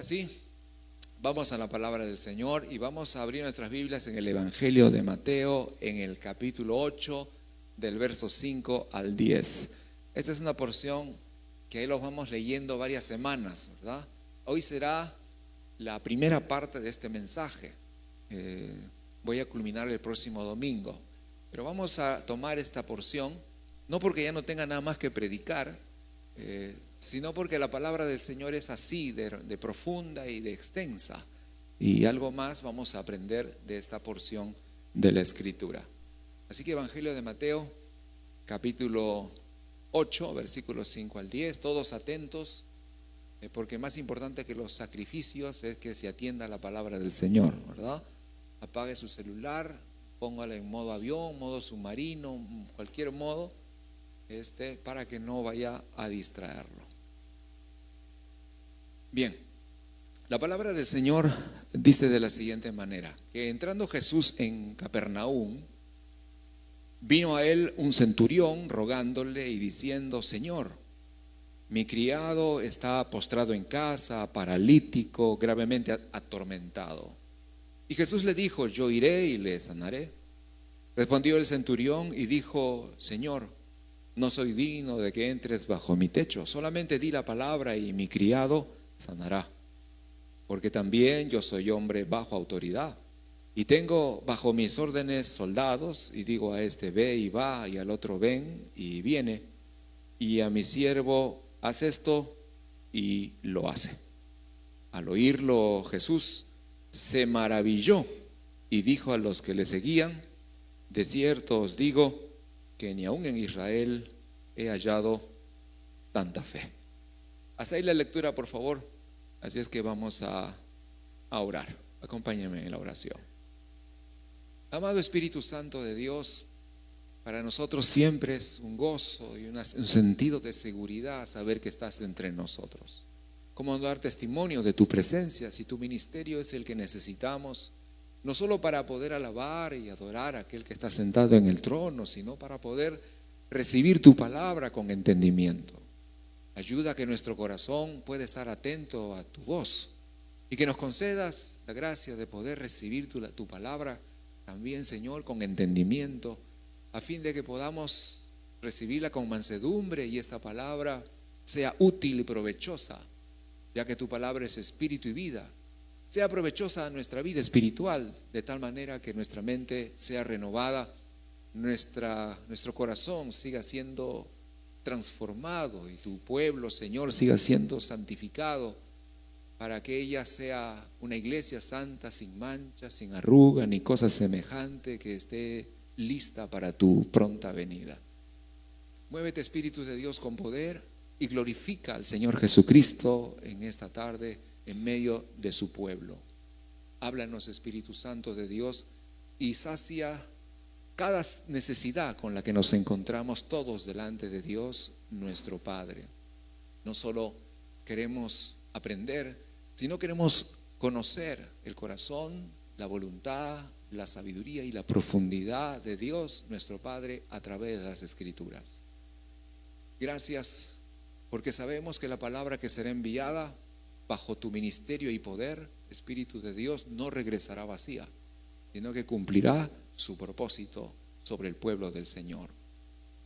sí, vamos a la palabra del Señor y vamos a abrir nuestras Biblias en el Evangelio de Mateo, en el capítulo 8, del verso 5 al 10. Esta es una porción que ahí los vamos leyendo varias semanas, ¿verdad? Hoy será la primera parte de este mensaje. Voy a culminar el próximo domingo, pero vamos a tomar esta porción, no porque ya no tenga nada más que predicar, sino porque la palabra del Señor es así, de profunda y de extensa, y algo más vamos a aprender de esta porción de la Escritura. Así que Evangelio de Mateo, capítulo 8, versículos 5 al 10, todos atentos, porque más importante que los sacrificios es que se atienda a la palabra del Señor, ¿verdad? Apague su celular, póngalo en modo avión, modo submarino, cualquier modo, para que no vaya a distraerlo. Bien, la palabra del Señor dice de la siguiente manera: que entrando Jesús en Capernaum, vino a él un centurión rogándole y diciendo: Señor, mi criado está postrado en casa, paralítico, gravemente atormentado. Y Jesús le dijo: yo iré y le sanaré. Respondió el centurión y dijo: Señor, no soy digno de que entres bajo mi techo, solamente di la palabra y mi criado sanará. Porque también yo soy hombre bajo autoridad y tengo bajo mis órdenes soldados, y digo a este: ve y va, y al otro: ven y viene, y a mi siervo: haz esto, y lo hace. Al oírlo Jesús se maravilló y dijo a los que le seguían: de cierto os digo que ni aun en Israel he hallado tanta fe. Hasta ahí la lectura, por favor. Así es que vamos a orar. Acompáñenme en la oración. Amado Espíritu Santo de Dios, para nosotros siempre es un gozo y un sentido de seguridad saber que estás entre nosotros. Cómo dar testimonio de tu presencia si tu ministerio es el que necesitamos, no solo para poder alabar y adorar a aquel que está sentado en el trono, sino para poder recibir tu palabra con entendimiento. Ayuda a que nuestro corazón pueda estar atento a tu voz y que nos concedas la gracia de poder recibir tu palabra también, Señor, con entendimiento, a fin de que podamos recibirla con mansedumbre y esta palabra sea útil y provechosa, ya que tu palabra es espíritu y vida. Sea provechosa a nuestra vida espiritual, de tal manera que nuestra mente sea renovada, nuestro corazón siga siendo transformado y tu pueblo, Señor, siga siendo santificado, para que ella sea una iglesia santa, sin mancha, sin arruga, ni cosa semejante, que esté lista para tu pronta venida. Muévete, Espíritu de Dios, con poder, y glorifica al Señor Jesucristo en esta tarde en medio de su pueblo. Háblanos, Espíritu Santo de Dios, y sacia cada necesidad con la que nos encontramos todos delante de Dios nuestro Padre. No solo queremos aprender, sino queremos conocer el corazón, la voluntad, la sabiduría y la profundidad de Dios nuestro Padre a través de las Escrituras. Gracias, porque sabemos que la palabra que será enviada bajo tu ministerio y poder, Espíritu de Dios, no regresará vacía, sino que cumplirá su propósito sobre el pueblo del Señor.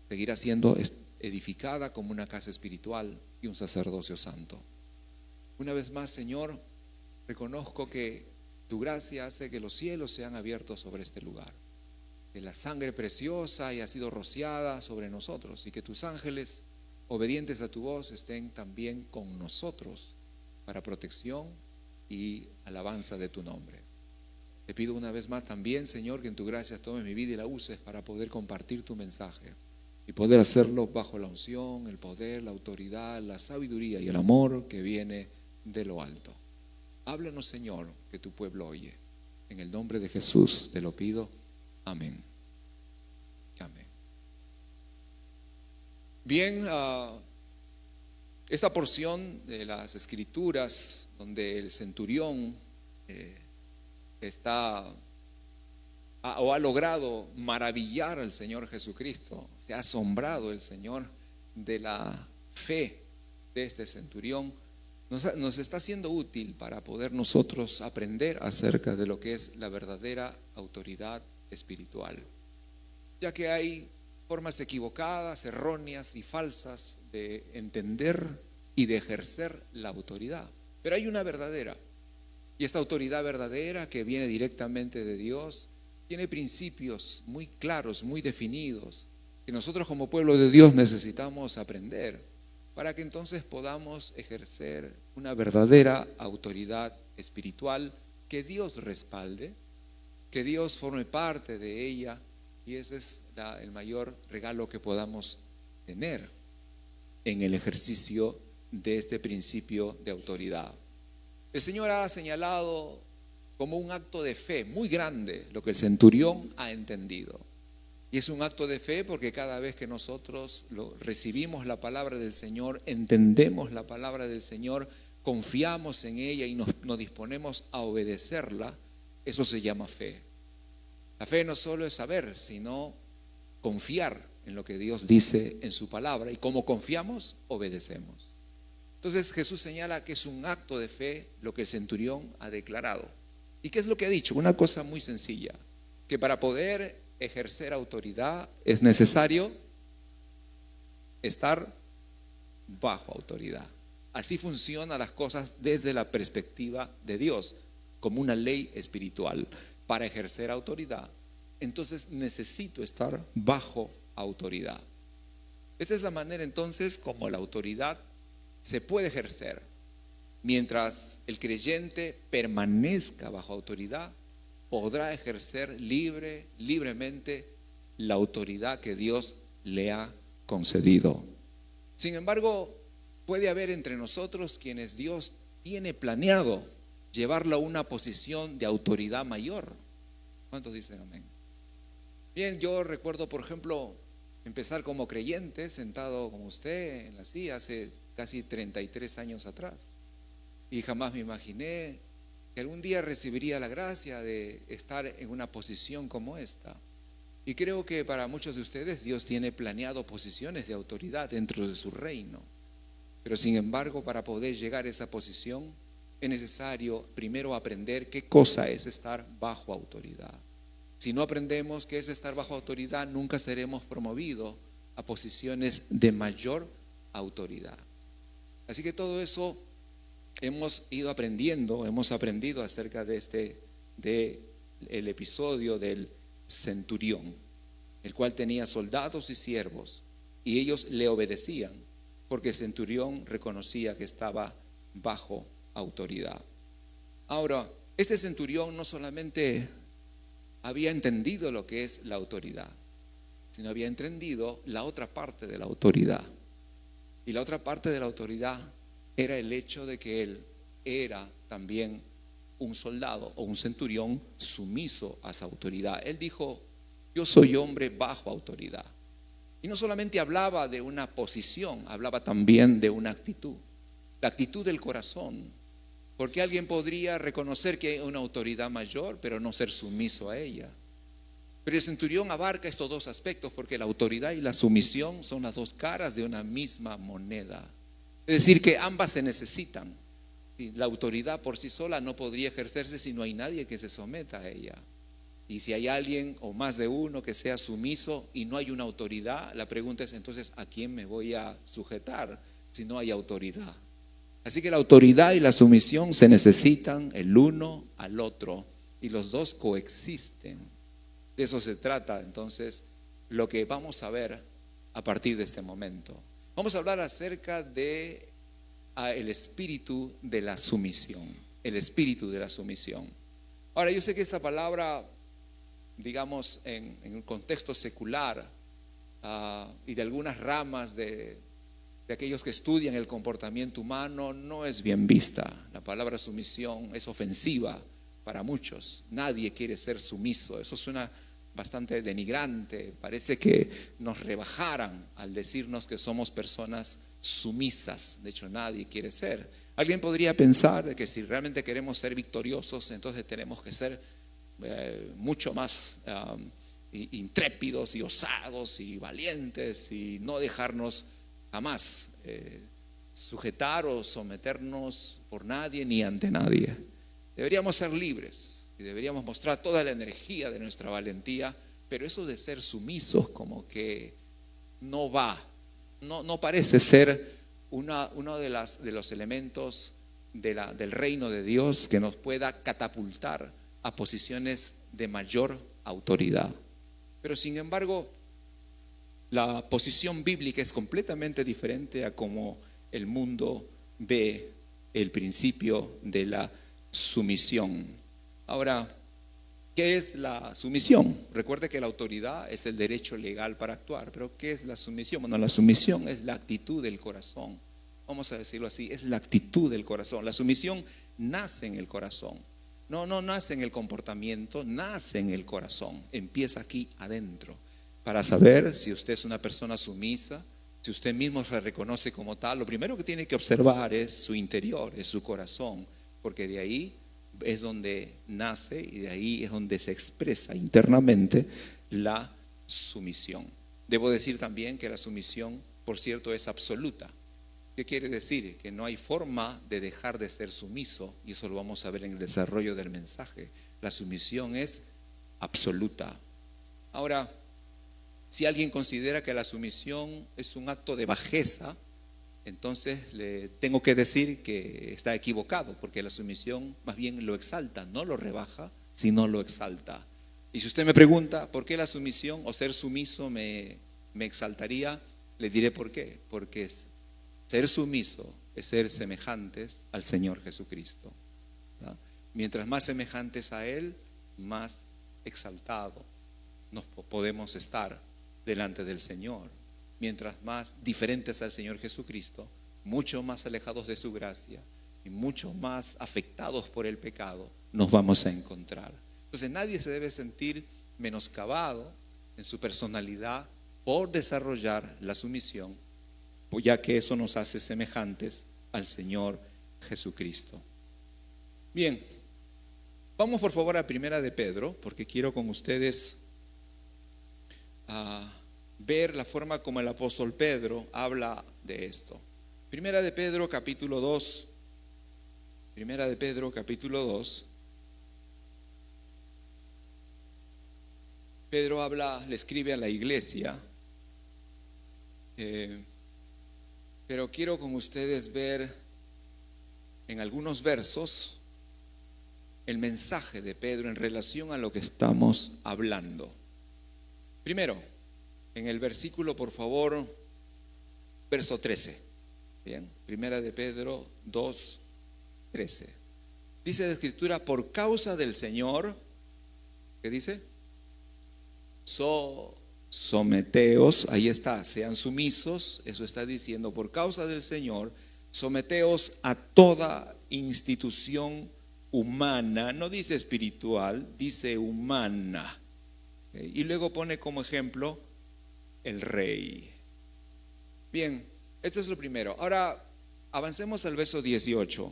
Seguirá siendo edificada como una casa espiritual y un sacerdocio santo. Una vez más, Señor, reconozco que tu gracia hace que los cielos sean abiertos sobre este lugar, que la sangre preciosa haya sido rociada sobre nosotros y que tus ángeles, obedientes a tu voz, estén también con nosotros para protección y alabanza de tu nombre. Te pido una vez más también, Señor, que en tu gracia tomes mi vida y la uses para poder compartir tu mensaje y poder hacerlo bajo la unción, el poder, la autoridad, la sabiduría y el amor que viene de lo alto. Háblanos, Señor, que tu pueblo oye. En el nombre de Jesús te lo pido. Amén. Amén. Bien, esta porción de las Escrituras donde el centurión ha logrado maravillar al Señor Jesucristo, se ha asombrado el Señor de la fe de este centurión, nos está siendo útil para poder nosotros aprender acerca de lo que es la verdadera autoridad espiritual, ya que hay formas equivocadas, erróneas y falsas de entender y de ejercer la autoridad. Pero hay una verdadera, y esta autoridad verdadera que viene directamente de Dios tiene principios muy claros, muy definidos, que nosotros como pueblo de Dios necesitamos aprender para que entonces podamos ejercer una verdadera autoridad espiritual, que Dios respalde, que Dios forme parte de ella, y ese es el mayor regalo que podamos tener en el ejercicio de este principio de autoridad. El Señor ha señalado como un acto de fe muy grande lo que el centurión ha entendido. Y es un acto de fe porque cada vez que nosotros recibimos la palabra del Señor, entendemos la palabra del Señor, confiamos en ella y nos disponemos a obedecerla, eso se llama fe. La fe no solo es saber, sino confiar en lo que Dios dice en su palabra, y como confiamos, obedecemos. Entonces Jesús señala que es un acto de fe lo que el centurión ha declarado. ¿Y qué es lo que ha dicho? Una cosa muy sencilla, que para poder ejercer autoridad es necesario estar bajo autoridad. Así funcionan las cosas desde la perspectiva de Dios, como una ley espiritual. Para ejercer autoridad, entonces necesito estar bajo autoridad. Esta es la manera entonces como la autoridad se puede ejercer. Mientras el creyente permanezca bajo autoridad, podrá ejercer libremente la autoridad que Dios le ha concedido. Sin embargo, puede haber entre nosotros quienes Dios tiene planeado llevarlo a una posición de autoridad mayor. ¿Cuántos dicen amén? Bien, yo recuerdo, por ejemplo, empezar como creyente, sentado como usted en la silla hace casi 33 años atrás. Y jamás me imaginé que algún día recibiría la gracia de estar en una posición como esta. Y creo que para muchos de ustedes Dios tiene planeado posiciones de autoridad dentro de su reino. Pero sin embargo, para poder llegar a esa posición, es necesario primero aprender qué cosa es estar bajo autoridad. Si no aprendemos qué es estar bajo autoridad, nunca seremos promovidos a posiciones de mayor autoridad. Así que todo eso hemos aprendido acerca de el episodio del centurión, el cual tenía soldados y siervos, y ellos le obedecían porque el centurión reconocía que estaba bajo autoridad. Ahora, este centurión no solamente había entendido lo que es la autoridad, sino había entendido la otra parte de la autoridad. Y la otra parte de la autoridad era el hecho de que él era también un soldado o un centurión sumiso a esa autoridad. Él dijo: yo soy hombre bajo autoridad. Y no solamente hablaba de una posición, hablaba también de una actitud, la actitud del corazón. Porque alguien podría reconocer que hay una autoridad mayor, pero no ser sumiso a ella. Pero el centurión abarca estos dos aspectos, porque la autoridad y la sumisión son las dos caras de una misma moneda. Es decir, que ambas se necesitan. Y la autoridad por sí sola no podría ejercerse si no hay nadie que se someta a ella. Y si hay alguien o más de uno que sea sumiso y no hay una autoridad, la pregunta es entonces: ¿a quién me voy a sujetar si no hay autoridad? Así que la autoridad y la sumisión se necesitan el uno al otro, y los dos coexisten. De eso se trata entonces lo que vamos a ver a partir de este momento. Vamos a hablar acerca de el espíritu de la sumisión. El espíritu de la sumisión. Ahora, yo sé que esta palabra, digamos, en un contexto secular y de algunas ramas de aquellos que estudian el comportamiento humano, no es bien vista. La palabra sumisión es ofensiva para muchos. Nadie quiere ser sumiso. Eso suena bastante denigrante. Parece que nos rebajaran al decirnos que somos personas sumisas. De hecho, nadie quiere ser. Alguien podría pensar que si realmente queremos ser victoriosos, entonces tenemos que ser mucho más intrépidos y osados y valientes, y no dejarnos jamás sujetar o someternos por nadie ni ante nadie. Deberíamos ser libres y deberíamos mostrar toda la energía de nuestra valentía, pero eso de ser sumisos como que no va, no parece ser uno de los elementos del reino de Dios que nos pueda catapultar a posiciones de mayor autoridad. Pero sin embargo, la posición bíblica es completamente diferente a cómo el mundo ve el principio de la sumisión. Ahora, ¿qué es la sumisión? Recuerde que la autoridad es el derecho legal para actuar, pero ¿qué es la sumisión? Bueno, la sumisión es la actitud del corazón. Vamos a decirlo así, es la actitud del corazón. La sumisión nace en el corazón. No nace en el comportamiento, nace en el corazón. Empieza aquí adentro. Para saber si usted es una persona sumisa, si usted mismo se reconoce como tal, lo primero que tiene que observar es su interior, es su corazón, porque de ahí es donde nace y de ahí es donde se expresa internamente la sumisión. Debo decir también que la sumisión, por cierto, es absoluta. ¿Qué quiere decir? Que no hay forma de dejar de ser sumiso, y eso lo vamos a ver en el desarrollo del mensaje. La sumisión es absoluta. Ahora, si alguien considera que la sumisión es un acto de bajeza, entonces le tengo que decir que está equivocado, porque la sumisión más bien lo exalta, no lo rebaja, sino lo exalta. Y si usted me pregunta por qué la sumisión o ser sumiso me exaltaría, le diré por qué. Porque ser sumiso es ser semejantes al Señor Jesucristo, ¿verdad? Mientras más semejantes a Él, más exaltado nos podemos estar delante del Señor. Mientras más diferentes al Señor Jesucristo, mucho más alejados de su gracia y mucho más afectados por el pecado nos vamos a encontrar. Entonces nadie se debe sentir menoscabado en su personalidad por desarrollar la sumisión, ya que eso nos hace semejantes al Señor Jesucristo. Bien, vamos por favor a Primera de Pedro, porque quiero con ustedes ver la forma como el apóstol Pedro habla de esto. Primera de Pedro capítulo 2. Primera de Pedro capítulo 2. Pedro le escribe a la iglesia, pero quiero con ustedes ver en algunos versos el mensaje de Pedro en relación a lo que estamos hablando. Primero, en el versículo, por favor, verso 13. Bien, Primera de Pedro 2, 13. Dice la Escritura: por causa del Señor, ¿qué dice? Someteos, ahí está, sean sumisos, eso está diciendo, por causa del Señor, someteos a toda institución humana, no dice espiritual, dice humana. Y luego pone como ejemplo el rey. Bien, esto es lo primero. Ahora avancemos al verso 18.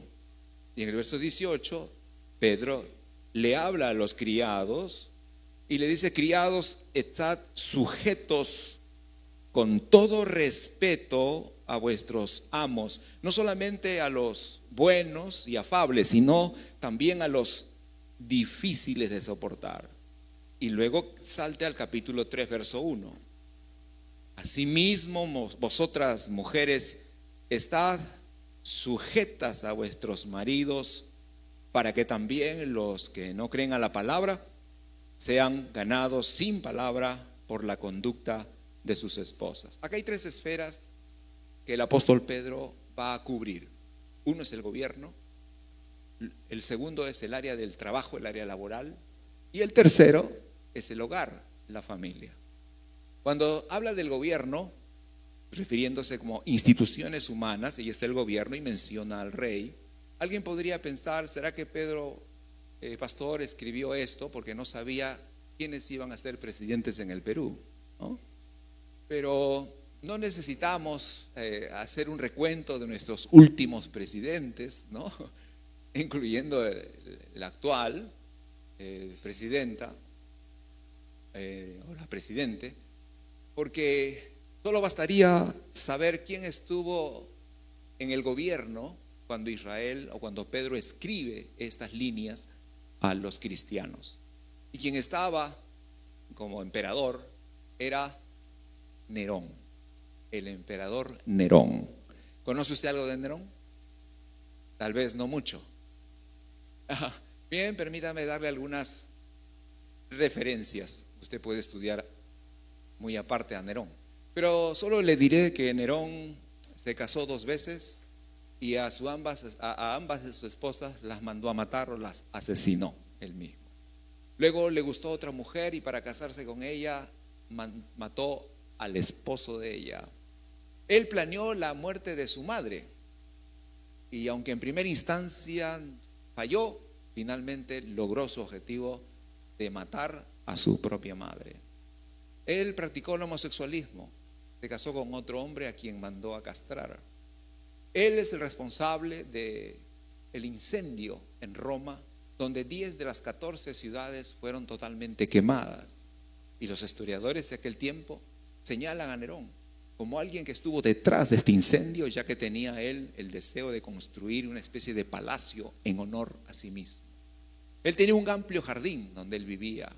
Y en el verso 18 Pedro le habla a los criados y le dice: criados, estad sujetos con todo respeto a vuestros amos, no solamente a los buenos y afables, sino también a los difíciles de soportar. Y luego salte al capítulo 3, verso 1. Asimismo, vosotras mujeres, estad sujetas a vuestros maridos, para que también los que no creen a la palabra sean ganados sin palabra por la conducta de sus esposas. Acá hay tres esferas que el apóstol Pedro va a cubrir. Uno es el gobierno, el segundo es el área del trabajo, el área laboral, y el tercero es el hogar, la familia. Cuando habla del gobierno, refiriéndose como instituciones humanas, y está el gobierno y menciona al rey, alguien podría pensar: ¿será que Pedro, pastor, escribió esto porque no sabía quiénes iban a ser presidentes en el Perú, ¿no? Pero no necesitamos hacer un recuento de nuestros últimos presidentes, ¿no? Incluyendo el actual presidenta o la presidente, porque solo bastaría saber quién estuvo en el gobierno cuando Israel o cuando Pedro escribe estas líneas a los cristianos. Y quien estaba como emperador era Nerón, el emperador Nerón. ¿Conoce usted algo de Nerón? Tal vez no mucho. Bien, permítame darle algunas referencias. Usted puede estudiar muy aparte a Nerón. Pero solo le diré que Nerón se casó 2 veces y a ambas de sus esposas las mandó a matar o las asesinó él mismo. Luego le gustó otra mujer y para casarse con ella mató al esposo de ella. Él planeó la muerte de su madre y aunque en primera instancia falló, finalmente logró su objetivo de matar a su propia madre. Él practicó el homosexualismo, se casó con otro hombre a quien mandó a castrar. Él es el responsable del incendio en Roma, donde 10 de las 14 ciudades fueron totalmente quemadas. Y los historiadores de aquel tiempo señalan a Nerón como alguien que estuvo detrás de este incendio, ya que tenía él el deseo de construir una especie de palacio en honor a sí mismo. Él tenía un amplio jardín donde él vivía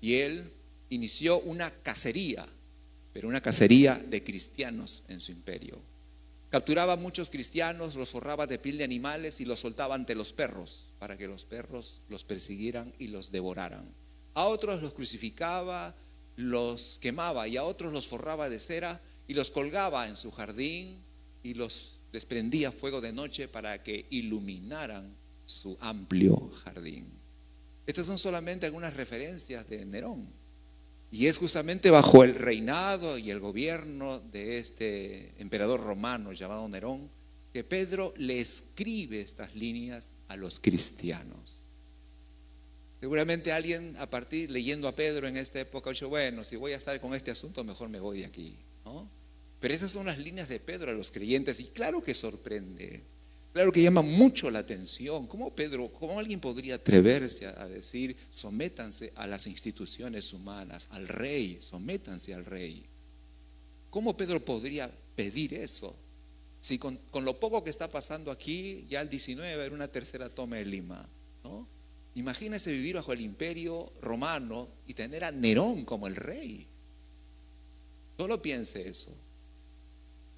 y él inició una cacería, pero una cacería de cristianos en su imperio. Capturaba a muchos cristianos, los forraba de piel de animales y los soltaba ante los perros para que los perros los persiguieran y los devoraran. A otros los crucificaba, los quemaba y a otros los forraba de cera y los colgaba en su jardín y les prendía fuego de noche para que iluminaran su amplio jardín. Estas son solamente algunas referencias de Nerón. Y es justamente bajo el reinado y el gobierno de este emperador romano llamado Nerón que Pedro le escribe estas líneas a los cristianos. Seguramente alguien leyendo a Pedro en esta época dice, bueno, si voy a estar con este asunto mejor me voy de aquí, ¿no? Pero estas son las líneas de Pedro a los creyentes y claro que sorprende. Claro que llama mucho la atención. ¿Cómo alguien podría atreverse a decir, sométanse a las instituciones humanas, al rey, sométanse al rey? ¿Cómo Pedro podría pedir eso? Si con lo poco que está pasando aquí, ya el 19 va a haber una tercera toma de Lima, ¿no? Imagínese vivir bajo el imperio romano y tener a Nerón como el rey. Solo piense eso.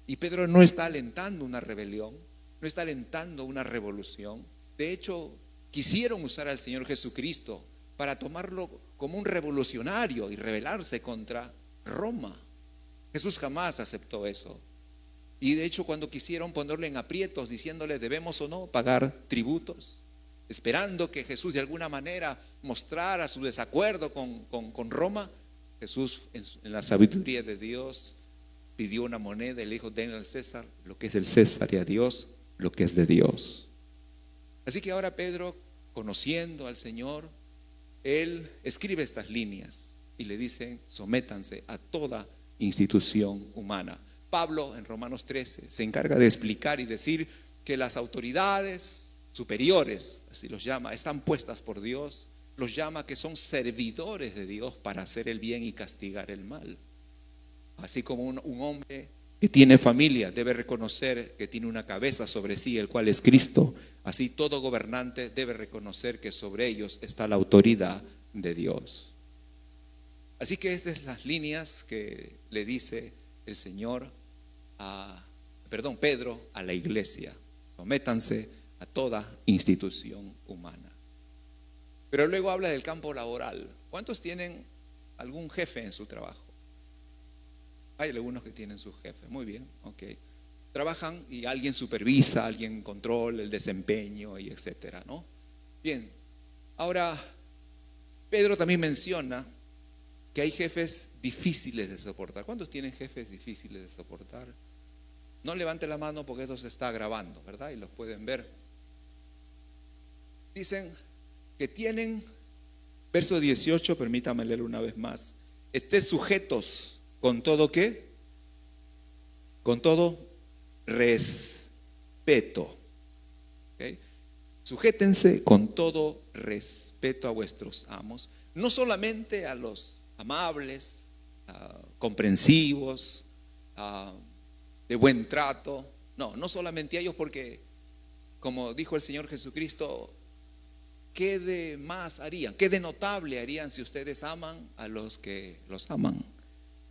Y Pedro no está alentando una rebelión, no está alentando una revolución. De hecho, quisieron usar al Señor Jesucristo para tomarlo como un revolucionario y rebelarse contra Roma. Jesús jamás aceptó eso. Y de hecho, cuando quisieron ponerle en aprietos, diciéndole debemos o no pagar tributos, esperando que Jesús de alguna manera mostrara su desacuerdo con Roma, Jesús en la sabiduría de Dios pidió una moneda y le dijo, denle al César lo que es del César y a Dios lo que es de Dios. Así que ahora Pedro, conociendo al Señor, él escribe estas líneas y le dicen, sométanse a toda institución humana. Pablo en Romanos 13 se encarga de explicar y decir que las autoridades superiores, así los llama, están puestas por Dios, los llama que son servidores de Dios para hacer el bien y castigar el mal. Así como un hombre que tiene familia debe reconocer que tiene una cabeza sobre sí, el cual es Cristo, así todo gobernante debe reconocer que sobre ellos está la autoridad de Dios. Así que estas son las líneas que le dice el Señor Pedro a la iglesia: sométanse a toda institución humana. Pero luego habla del campo laboral. ¿Cuántos tienen algún jefe en su trabajo? Hay algunos que tienen su jefe, muy bien, ok. Trabajan y alguien supervisa, alguien controla el desempeño y etcétera, ¿no? Bien, ahora Pedro también menciona que hay jefes difíciles de soportar. ¿Cuántos tienen jefes difíciles de soportar? No levante la mano porque esto se está grabando, ¿verdad? Y los pueden ver. Dicen que tienen, verso 18, permítame leer una vez más, estén sujetos con todo ¿qué? Con todo respeto. ¿Okay? Sujétense con todo respeto a vuestros amos, no solamente a los amables, comprensivos, de buen trato, No solamente a ellos, porque como dijo el Señor Jesucristo, ¿qué de más harían? ¿Qué de notable harían si ustedes aman a los que los aman?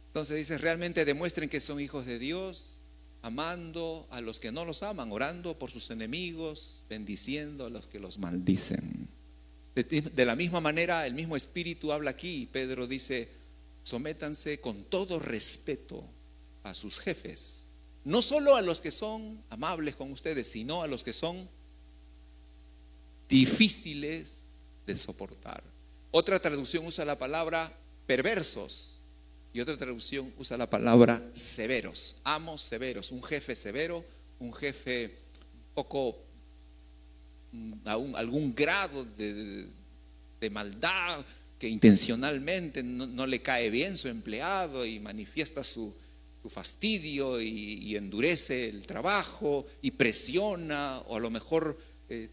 Entonces dice, realmente demuestren que son hijos de Dios, amando a los que no los aman, orando por sus enemigos, bendiciendo a los que los maldicen. De la misma manera, el mismo Espíritu habla aquí. Pedro dice, sométanse con todo respeto a sus jefes, no solo a los que son amables con ustedes, sino a los que son difíciles de soportar. Otra traducción usa la palabra perversos y otra traducción usa la palabra severos, amos severos. Un jefe severo, un jefe poco, algún grado de maldad, que intencionalmente no le cae bien su empleado y manifiesta su fastidio y endurece el trabajo y presiona, o a lo mejor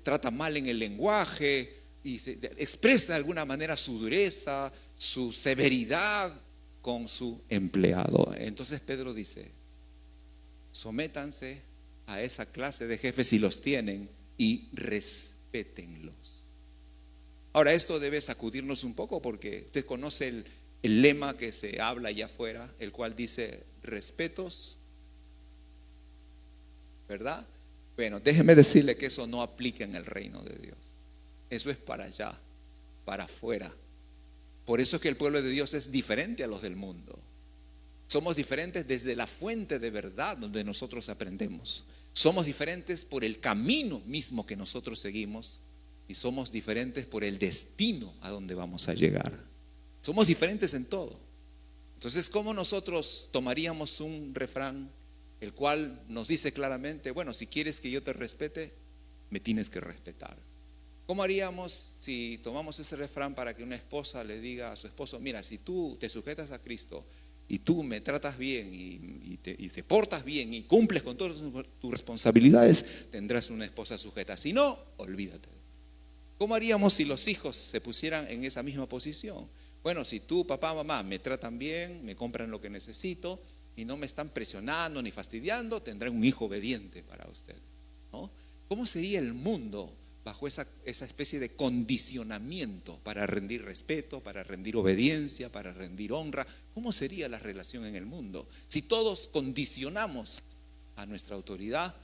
trata mal en el lenguaje y expresa de alguna manera su dureza, su severidad con su empleado. Entonces Pedro dice, sométanse a esa clase de jefes si los tienen y respétenlos. Ahora, esto debe sacudirnos un poco, porque usted conoce el lema que se habla allá afuera, el cual dice respetos, ¿verdad? Bueno, déjeme decirle que eso no aplica en el reino de Dios. Eso es para allá, para afuera. Por eso es que el pueblo de Dios es diferente a los del mundo. Somos diferentes desde la fuente de verdad donde nosotros aprendemos. Somos diferentes por el camino mismo que nosotros seguimos, y somos diferentes por el destino a donde vamos a llegar. Somos diferentes en todo. Entonces, ¿cómo nosotros tomaríamos un refrán el cual nos dice claramente, bueno, si quieres que yo te respete, me tienes que respetar? ¿Cómo haríamos si tomamos ese refrán para que una esposa le diga a su esposo, mira, si tú te sujetas a Cristo y tú me tratas bien y te portas bien y cumples con todas tus responsabilidades, tendrás una esposa sujeta? Si no, olvídate. ¿Cómo haríamos si los hijos se pusieran en esa misma posición? Bueno, si tú, papá, mamá, me tratan bien, me compran lo que necesito y no me están presionando ni fastidiando, tendré un hijo obediente para usted, ¿no? ¿Cómo sería el mundo bajo esa especie de condicionamiento para rendir respeto, para rendir obediencia, para rendir honra? ¿Cómo sería la relación en el mundo si todos condicionamos a nuestra autoridad,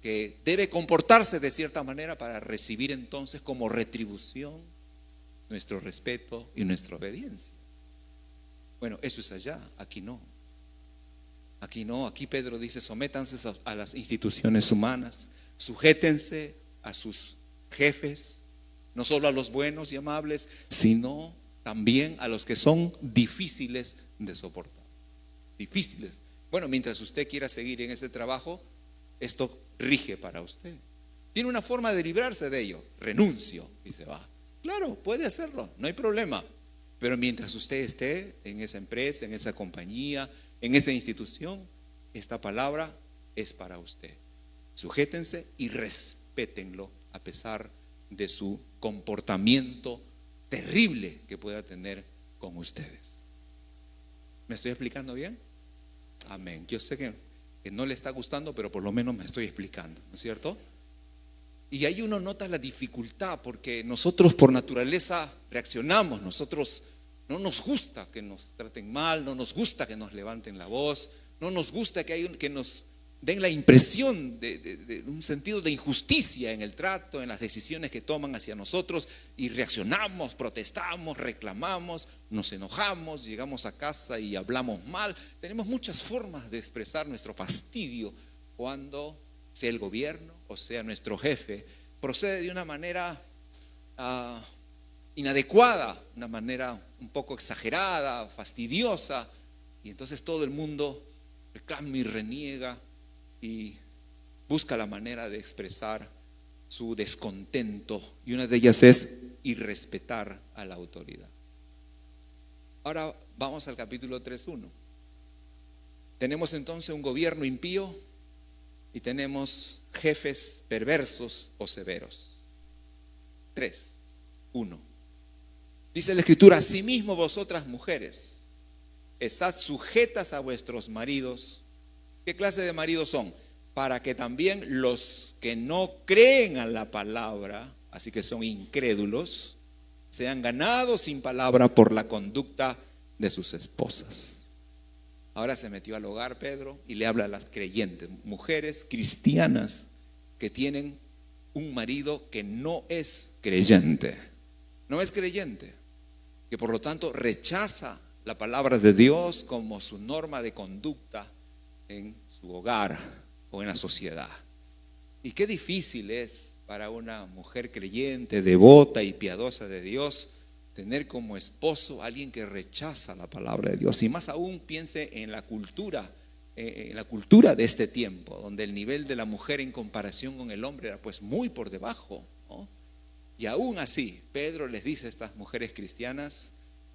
que debe comportarse de cierta manera para recibir entonces como retribución nuestro respeto y nuestra obediencia? Bueno, eso es allá, aquí no. Aquí no, aquí Pedro dice, sométanse a las instituciones humanas, sujétense a sus jefes, no solo a los buenos y amables, sino también a los que son difíciles de soportar. Difíciles. Bueno, mientras usted quiera seguir en ese trabajo, esto rige para usted. Tiene una forma de librarse de ello: renuncio y se va. Claro, puede hacerlo, no hay problema. Pero mientras usted esté en esa empresa, en esa compañía, en esa institución, esta palabra es para usted. Sujétense y respétenlo a pesar de su comportamiento terrible que pueda tener con ustedes. ¿Me estoy explicando bien? Amén. Yo sé que no le está gustando, pero por lo menos me estoy explicando, ¿no es cierto? Y ahí uno nota la dificultad, porque nosotros por naturaleza reaccionamos. Nosotros no nos gusta que nos traten mal, no nos gusta que nos levanten la voz, no nos gusta que nos den la impresión de un sentido de injusticia en el trato, en las decisiones que toman hacia nosotros, y reaccionamos, protestamos, reclamamos, nos enojamos, llegamos a casa y hablamos mal. Tenemos muchas formas de expresar nuestro fastidio cuando sea el gobierno o sea nuestro jefe procede de una manera inadecuada, una manera un poco exagerada, fastidiosa, y entonces todo el mundo reclama y reniega y busca la manera de expresar su descontento, y una de ellas es irrespetar a la autoridad. Ahora vamos al capítulo 3:1. Tenemos entonces un gobierno impío y tenemos jefes perversos o severos. 3:1. Dice la Escritura: asimismo vosotras mujeres, estad sujetas a vuestros maridos. ¿Qué clase de maridos son? para que también los que no creen a la palabra, así que son incrédulos, sean ganados sin palabra por la conducta de sus esposas. Ahora se metió al hogar Pedro y le habla a las creyentes, mujeres cristianas que tienen un marido que no es creyente, que por lo tanto rechaza la palabra de Dios como su norma de conducta en su hogar o en la sociedad. Y qué difícil es para una mujer creyente, devota y piadosa de Dios, tener como esposo a alguien que rechaza la palabra de Dios. Y más aún piense en la cultura de este tiempo, donde el nivel de la mujer en comparación con el hombre era pues muy por debajo, ¿no? Y aún así, Pedro les dice a estas mujeres cristianas,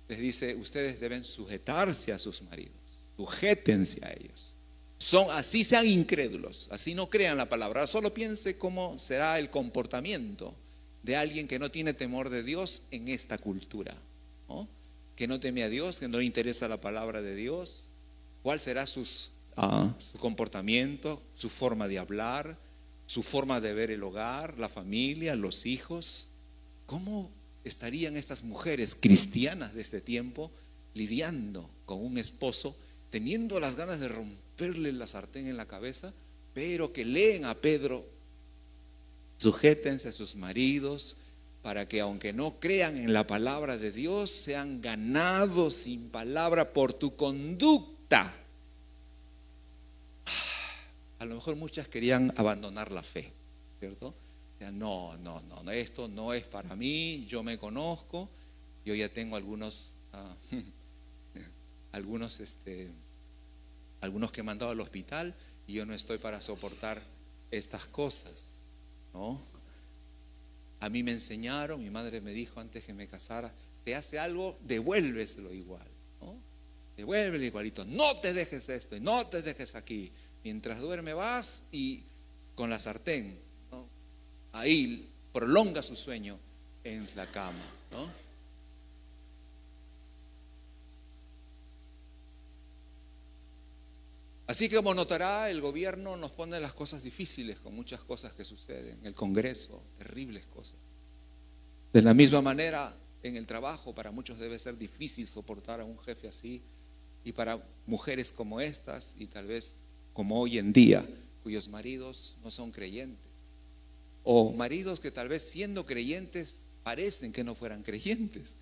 les dice, ustedes deben sujetarse a sus maridos, sujétense a ellos. Así sean incrédulos, así no crean la palabra. Ahora solo piense cómo será el comportamiento de alguien que no tiene temor de Dios en esta cultura, ¿no? Que no teme a Dios, que no le interesa la palabra de Dios. ¿Cuál será su comportamiento, su forma de hablar, su forma de ver el hogar, la familia, los hijos? ¿Cómo estarían estas mujeres cristianas de este tiempo lidiando con un esposo, teniendo las ganas de romperle la sartén en la cabeza, pero que leen a Pedro? Sujétense a sus maridos para que aunque no crean en la palabra de Dios, sean ganados sin palabra por tu conducta. A lo mejor muchas querían abandonar la fe, ¿cierto? O sea, no, esto no es para mí, yo me conozco, yo ya tengo algunos que he mandado al hospital y yo no estoy para soportar estas cosas, ¿no? A mí me enseñaron, mi madre me dijo antes que me casara, te hace algo, devuélveselo igual, ¿no? Devuélvelo igualito, no te dejes esto y no te dejes aquí. Mientras duerme vas y con la sartén, ¿no? Ahí prolonga su sueño en la cama, ¿no? Así que como notará, el gobierno nos pone las cosas difíciles con muchas cosas que suceden. En el Congreso, terribles cosas. De la misma manera, en el trabajo, para muchos debe ser difícil soportar a un jefe así. Y para mujeres como estas, y tal vez como hoy en día, cuyos maridos no son creyentes. O maridos que tal vez siendo creyentes parecen que no fueran creyentes.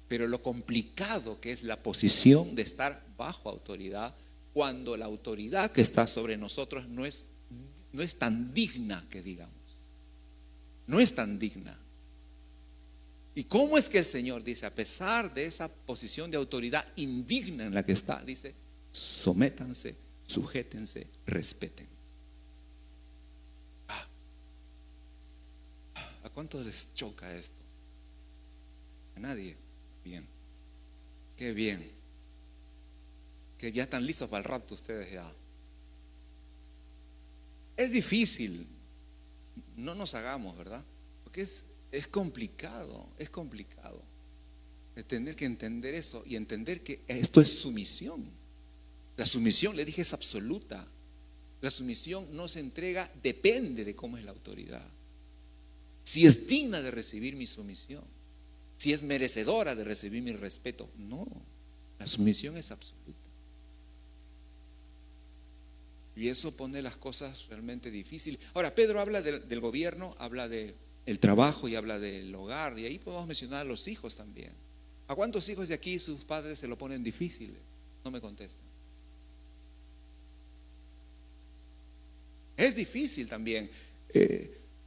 Pero lo complicado que es la posición de estar bajo autoridad, cuando la autoridad que está sobre nosotros no es tan digna que digamos. No es tan digna. ¿Y cómo es que el Señor dice, a pesar de esa posición de autoridad indigna en la que está, dice, sométanse, sujétense, respeten? ¿A cuántos les choca esto? ¿A nadie? Bien. Qué bien. Que ya están listos para el rapto ustedes ya. Es difícil, no nos hagamos, ¿verdad? Porque es complicado, tener que entender eso y entender que esto es sumisión. La sumisión, le dije, es absoluta. La sumisión no se entrega, depende de cómo es la autoridad. Si es digna de recibir mi sumisión, si es merecedora de recibir mi respeto, no, la sumisión es absoluta. Y eso pone las cosas realmente difíciles. Ahora, Pedro habla del gobierno, habla del trabajo y habla del hogar. Y ahí podemos mencionar a los hijos también. ¿A cuántos hijos de aquí sus padres se lo ponen difíciles? No me contestan. Es difícil también.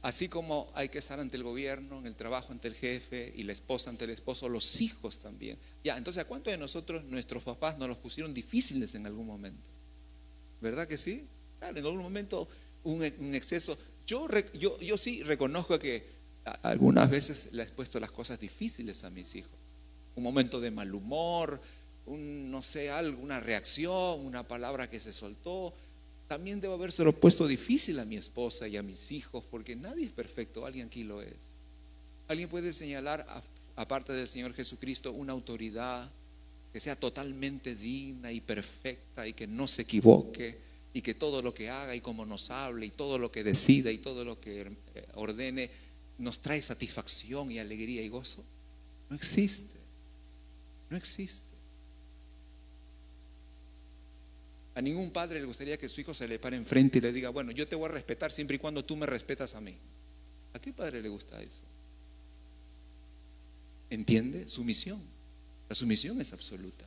Así como hay que estar ante el gobierno, en el trabajo ante el jefe y la esposa ante el esposo, los hijos también. Ya, entonces, ¿a cuántos de nosotros nuestros papás nos los pusieron difíciles en algún momento? ¿Verdad que sí? Claro, en algún momento un exceso. Yo sí reconozco que algunas veces le he puesto las cosas difíciles a mis hijos. Un momento de mal humor, no sé, alguna reacción, una palabra que se soltó. También debo habérselo puesto difícil a mi esposa y a mis hijos, porque nadie es perfecto, alguien aquí lo es. Alguien puede señalar, aparte del Señor Jesucristo, una autoridad que sea totalmente digna y perfecta y que no se equivoque. y que todo lo que haga y cómo nos hable y todo lo que decida y todo lo que ordene nos trae satisfacción y alegría y gozo. No existe, no existe. A ningún padre le gustaría que su hijo se le pare enfrente y le diga: bueno, yo te voy a respetar siempre y cuando tú me respetas a mí. ¿A qué padre le gusta eso? ¿Entiende? Sumisión. La sumisión es absoluta.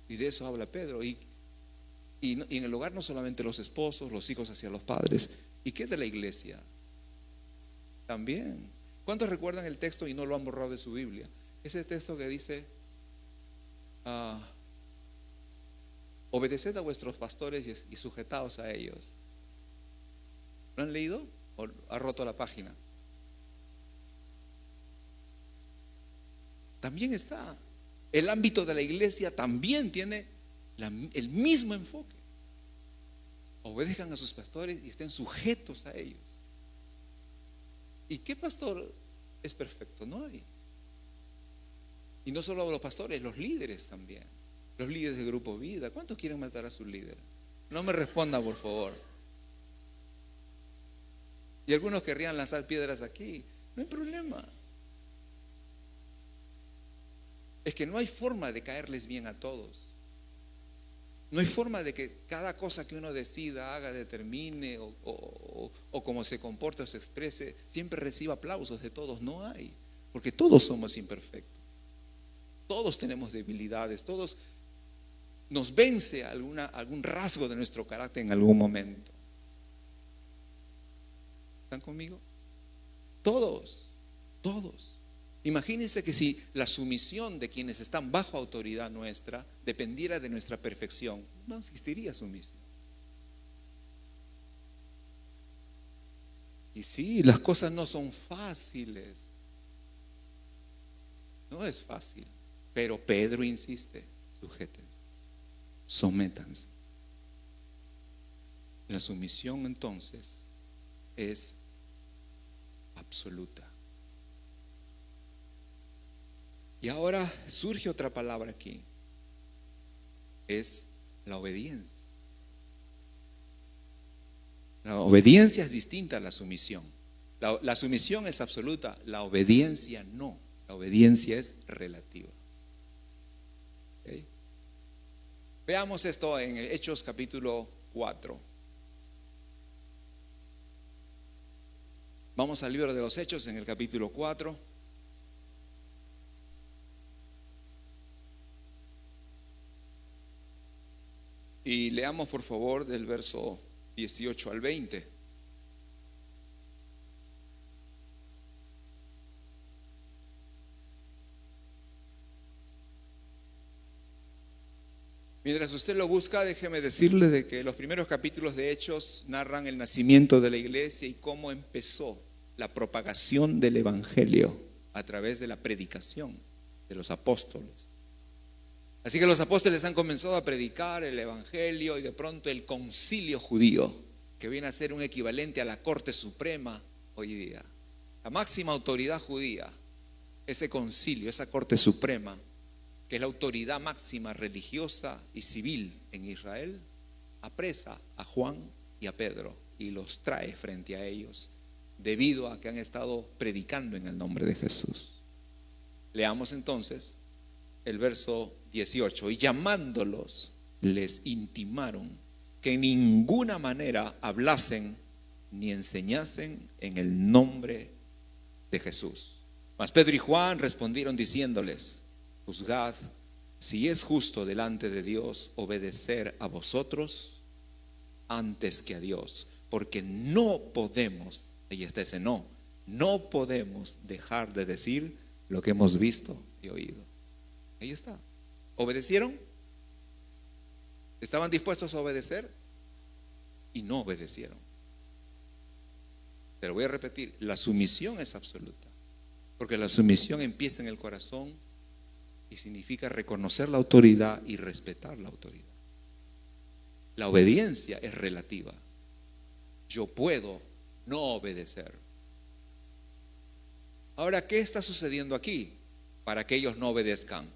Y de eso habla Pedro. Y en el hogar no solamente los esposos, los hijos hacia los padres. ¿Y qué de la iglesia? También. ¿Cuántos recuerdan el texto y no lo han borrado de su Biblia? Ese texto que dice: obedeced a vuestros pastores y sujetaos a ellos. ¿Lo han leído o ha roto la página? También está. El ámbito de la iglesia también tiene el mismo enfoque. Obedezcan a sus pastores y estén sujetos a ellos. ¿Y qué pastor es perfecto? No hay. Y no solo los pastores, los líderes también. Los líderes de Grupo Vida. ¿Cuántos quieren matar a sus líderes? No me responda, por favor. Y algunos querrían lanzar piedras aquí. No hay problema. Es que no hay forma de caerles bien a todos. No hay forma de que cada cosa que uno decida, haga, determine o cómo se comporte o se exprese siempre reciba aplausos de todos. No hay. Porque todos somos imperfectos. Todos tenemos debilidades. Todos nos vence algún rasgo de nuestro carácter en algún momento. ¿Están conmigo? Todos. Imagínense que si la sumisión de quienes están bajo autoridad nuestra dependiera de nuestra perfección, no existiría sumisión. Y sí, las cosas no son fáciles. No es fácil. Pero Pedro insiste: sujétense, sométanse. La sumisión entonces es absoluta. Y ahora surge otra palabra aquí: es la obediencia. La obediencia es distinta a la sumisión. La sumisión es absoluta, la obediencia no. La obediencia es relativa. ¿Okay? Veamos esto en Hechos capítulo 4. Vamos al libro de los Hechos en el capítulo 4. Y leamos por favor del verso 18 al 20. Mientras usted lo busca, déjeme decirle de que los primeros capítulos de Hechos narran el nacimiento de la iglesia y cómo empezó la propagación del evangelio a través de la predicación de los apóstoles. Así que los apóstoles han comenzado a predicar el evangelio y de pronto el concilio judío, que viene a ser un equivalente a la corte suprema hoy día, la máxima autoridad judía, ese concilio, esa corte suprema, que es la autoridad máxima religiosa y civil en Israel, apresa a Juan y a Pedro y los trae frente a ellos debido a que han estado predicando en el nombre de Jesús. Leamos entonces el verso 18. Y llamándolos, les intimaron que en ninguna manera hablasen ni enseñasen en el nombre de Jesús. Mas Pedro y Juan respondieron diciéndoles: juzgad si es justo delante de Dios obedecer a vosotros antes que a Dios, porque no podemos, ahí está ese no podemos dejar de decir lo que hemos visto y oído. Ahí está. ¿Obedecieron? ¿Estaban dispuestos a obedecer? Y no obedecieron. Te lo voy a repetir: la sumisión es absoluta, porque la sumisión empieza en el corazón y significa reconocer la autoridad y respetar la autoridad. La obediencia es relativa. Yo puedo no obedecer. Ahora, ¿qué está sucediendo aquí para que ellos no obedezcan?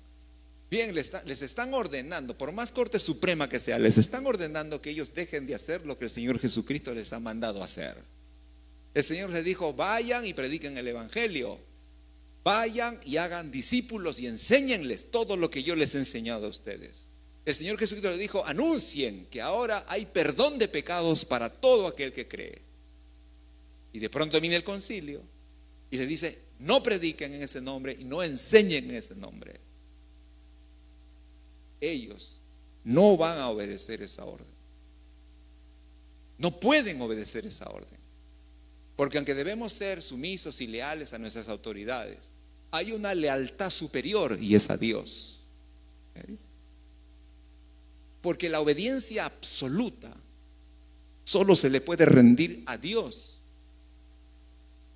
Bien, les están ordenando, por más Corte Suprema que sea, les están ordenando que ellos dejen de hacer lo que el Señor Jesucristo les ha mandado hacer. El Señor les dijo: vayan y prediquen el Evangelio, vayan y hagan discípulos y enséñenles todo lo que yo les he enseñado a ustedes. El Señor Jesucristo les dijo: anuncien que ahora hay perdón de pecados para todo aquel que cree. Y de pronto viene el concilio y les dice: no prediquen en ese nombre y no enseñen en ese nombre. Ellos no van a obedecer esa orden. No pueden obedecer esa orden. Porque aunque debemos ser sumisos y leales a nuestras autoridades, hay una lealtad superior y es a Dios. ¿Okay? Porque la obediencia absoluta solo se le puede rendir a Dios,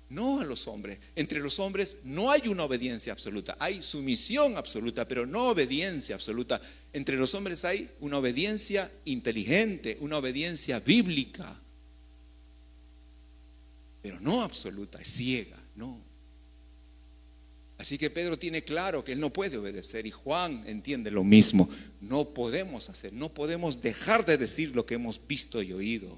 no a los hombres. Entre los hombres no hay una obediencia absoluta, hay sumisión absoluta, pero no obediencia absoluta. Entre los hombres hay una obediencia inteligente, una obediencia bíblica, pero no absoluta, es ciega, no. Así que Pedro tiene claro que él no puede obedecer, y Juan entiende lo mismo. No podemos hacer, no podemos dejar de decir lo que hemos visto y oído.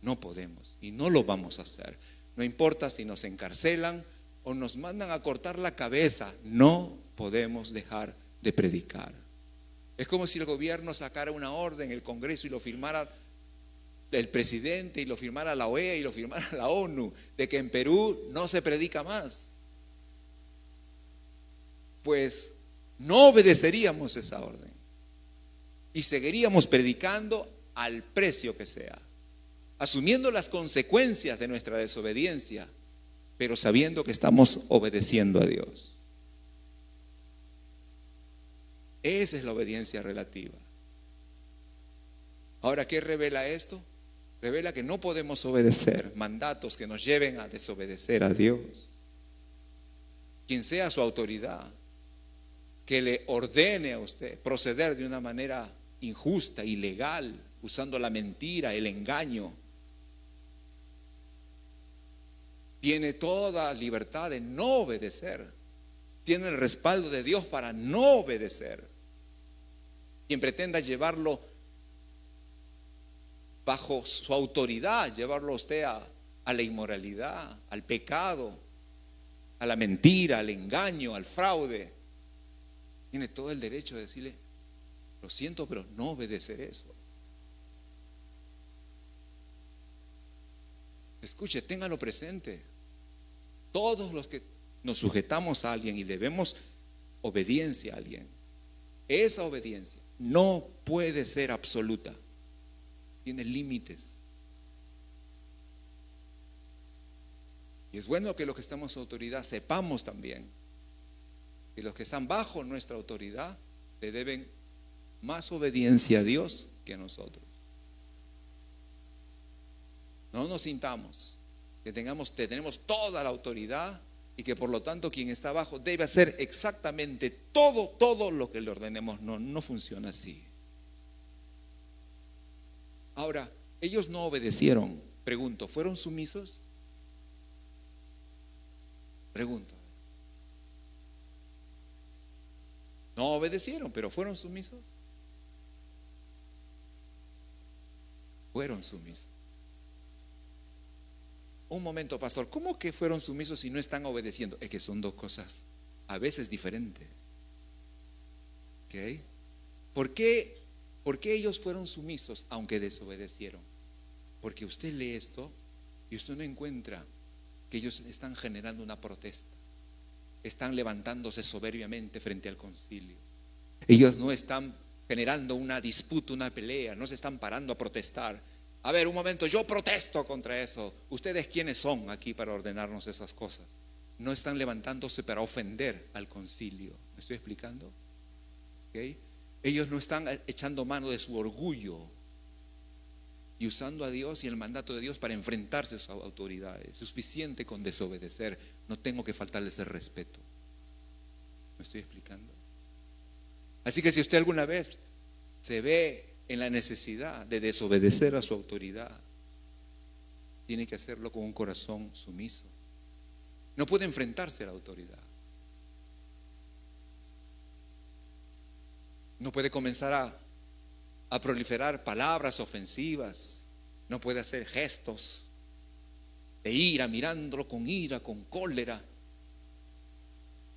No podemos y no lo vamos a hacer. No importa si nos encarcelan o nos mandan a cortar la cabeza, no podemos dejar de predicar. Es como si el gobierno sacara una orden, el Congreso, y lo firmara el presidente, y lo firmara la OEA, y lo firmara la ONU, de que en Perú no se predica más. Pues no obedeceríamos esa orden y seguiríamos predicando al precio que sea, asumiendo las consecuencias de nuestra desobediencia, pero sabiendo que estamos obedeciendo a Dios. Esa es la obediencia relativa. Ahora, ¿qué revela esto? Revela que no podemos obedecer mandatos que nos lleven a desobedecer a Dios. Quien sea su autoridad, que le ordene a usted proceder de una manera injusta, ilegal, usando la mentira, el engaño, tiene toda libertad de no obedecer. Tiene el respaldo de Dios para no obedecer. Quien pretenda llevarlo bajo su autoridad, llevarlo a usted a la inmoralidad, al pecado, a la mentira, al engaño, al fraude, tiene todo el derecho de decirle: lo siento, pero no obedeceré eso. Escuche, téngalo presente. Todos los que nos sujetamos a alguien y debemos obediencia a alguien, esa obediencia no puede ser absoluta, tiene límites. Y es bueno que los que estamos en autoridad sepamos también que los que están bajo nuestra autoridad le deben más obediencia a Dios que a nosotros. No nos sintamos que tenemos toda la autoridad y que por lo tanto quien está abajo debe hacer exactamente todo lo que le ordenemos. No funciona así. Ahora, ellos no obedecieron. Pregunto, ¿fueron sumisos? Pregunto. No obedecieron, pero ¿fueron sumisos? Fueron sumisos. Un momento, pastor, ¿cómo que fueron sumisos si no están obedeciendo? Es que son dos cosas a veces diferentes. ¿Ok? ¿Por qué ellos fueron sumisos aunque desobedecieron? Porque usted lee esto y usted no encuentra que ellos están generando una protesta, están levantándose soberbiamente frente al concilio. Ellos no están generando una disputa, una pelea, no se están parando a protestar. A ver, un momento, yo protesto contra eso. ¿Ustedes quiénes son aquí para ordenarnos esas cosas? No están levantándose para ofender al concilio. ¿Me estoy explicando? ¿Okay? Ellos no están echando mano de su orgullo y usando a Dios y el mandato de Dios para enfrentarse a sus autoridades. Es suficiente con desobedecer. No tengo que faltarles el respeto. ¿Me estoy explicando? Así que si usted alguna vez se ve en la necesidad de desobedecer a su autoridad, tiene que hacerlo con un corazón sumiso. No puede enfrentarse a la autoridad. No puede comenzar a proliferar palabras ofensivas. No puede hacer gestos de ira, mirándolo con ira, con cólera,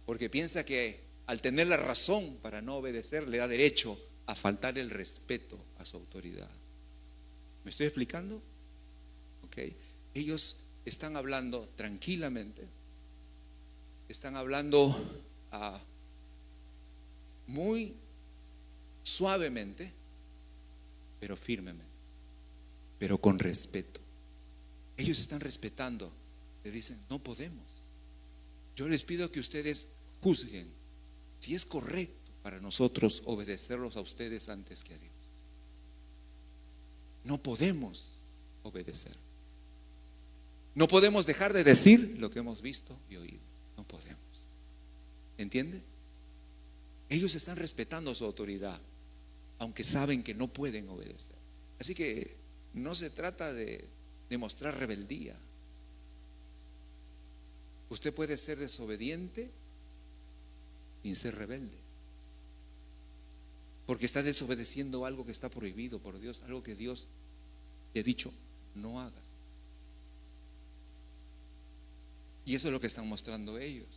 porque piensa que al tener la razón para no obedecer le da derecho a faltar el respeto a su autoridad. ¿Me estoy explicando? ¿Ok? Ellos están hablando tranquilamente, están hablando muy suavemente, pero firmemente, pero con respeto. Ellos están respetando. Le dicen, no podemos. Yo les pido que ustedes juzguen si es correcto para nosotros obedecerlos a ustedes antes que a Dios. No podemos obedecer. No podemos dejar de decir lo que hemos visto y oído. No podemos. ¿Entiende? Ellos están respetando su autoridad, aunque saben que no pueden obedecer. Así que no se trata de demostrar rebeldía. Usted puede ser desobediente sin ser rebelde, porque está desobedeciendo algo que está prohibido por Dios, algo que Dios le ha dicho no hagas. Y eso es lo que están mostrando ellos.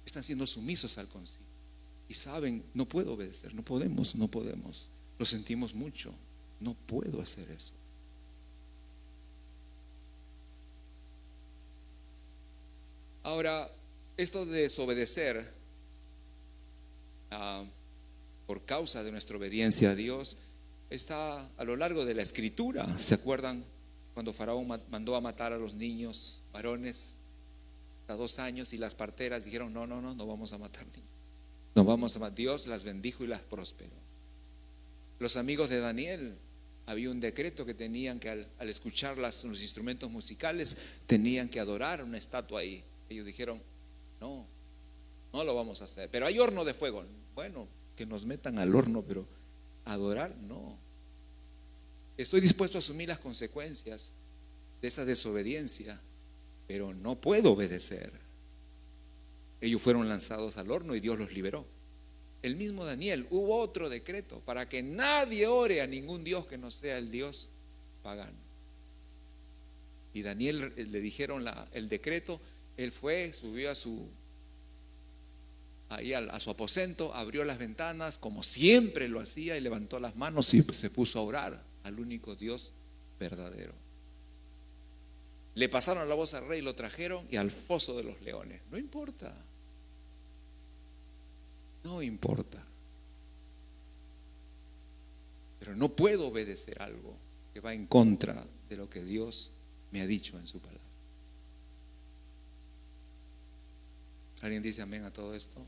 Están siendo sumisos al concilio y saben, no puedo obedecer, no podemos. Lo sentimos mucho, no puedo hacer eso. Ahora, esto de desobedecer por causa de nuestra obediencia a Dios está a lo largo de la Escritura. ¿Se acuerdan cuando Faraón mandó a matar a los niños varones hasta 2 años y las parteras dijeron no vamos a matar niños, no vamos a matar? Dios las bendijo y las prosperó. Los amigos de Daniel, había un decreto que tenían que al escuchar los instrumentos musicales tenían que adorar una estatua ahí. Ellos dijeron no lo vamos a hacer, pero hay horno de fuego. Bueno, que nos metan al horno, pero adorar no. Estoy dispuesto a asumir las consecuencias de esa desobediencia, pero no puedo obedecer. Ellos fueron lanzados al horno y Dios los liberó. El mismo Daniel, hubo otro decreto para que nadie ore a ningún Dios que no sea el Dios pagano. Y Daniel le dijeron el decreto. Él fue, subió a su aposento, abrió las ventanas como siempre lo hacía y levantó las manos y se puso a orar al único Dios verdadero. Le pasaron la voz al rey, lo trajeron y al foso de los leones. No importa. Pero no puedo obedecer algo que va en contra de lo que Dios me ha dicho en su palabra. ¿Alguien dice amén a todo esto?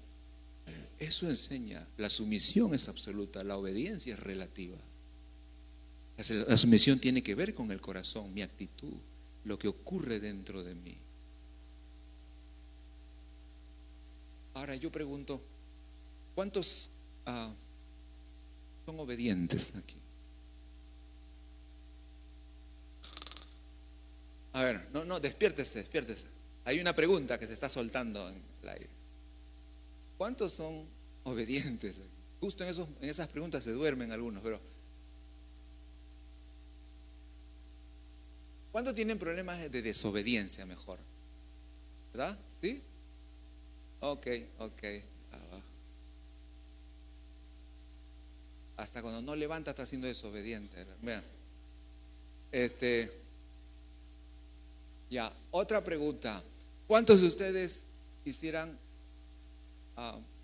Eso enseña, la sumisión es absoluta, la obediencia es relativa. La sumisión tiene que ver con el corazón, mi actitud, lo que ocurre dentro de mí. Ahora yo pregunto, ¿cuántos son obedientes aquí? A ver, no, despiértese. Hay una pregunta que se está soltando en el aire. ¿Cuántos son obedientes aquí? Justo en esas preguntas se duermen algunos, pero ¿cuántos tienen problemas de desobediencia mejor? ¿Verdad? ¿Sí? Ok. Hasta cuando no levanta está siendo desobediente. Mira, ya, otra pregunta. ¿Cuántos de ustedes quisieran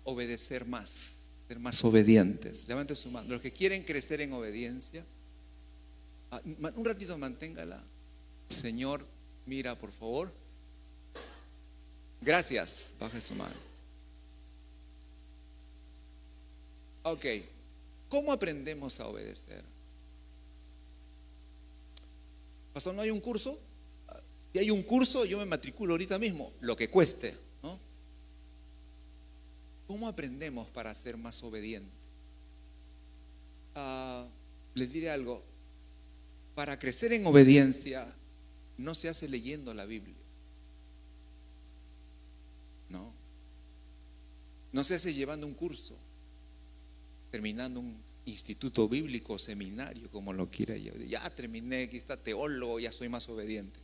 obedecer más, ser más obedientes? Levanten su mano. Los que quieren crecer en obediencia, un ratito manténgala. Señor, mira por favor. Gracias. Baje su mano. Ok. ¿Cómo aprendemos a obedecer? Pastor, ¿no hay un curso? Si hay un curso, yo me matriculo ahorita mismo, lo que cueste, ¿no? ¿Cómo aprendemos para ser más obedientes? Les diré algo. Para crecer en obediencia no se hace leyendo la Biblia. No se hace llevando un curso. terminando un instituto bíblico, seminario, como lo quiera yo. Ya terminé, aquí está teólogo, ya soy más obediente.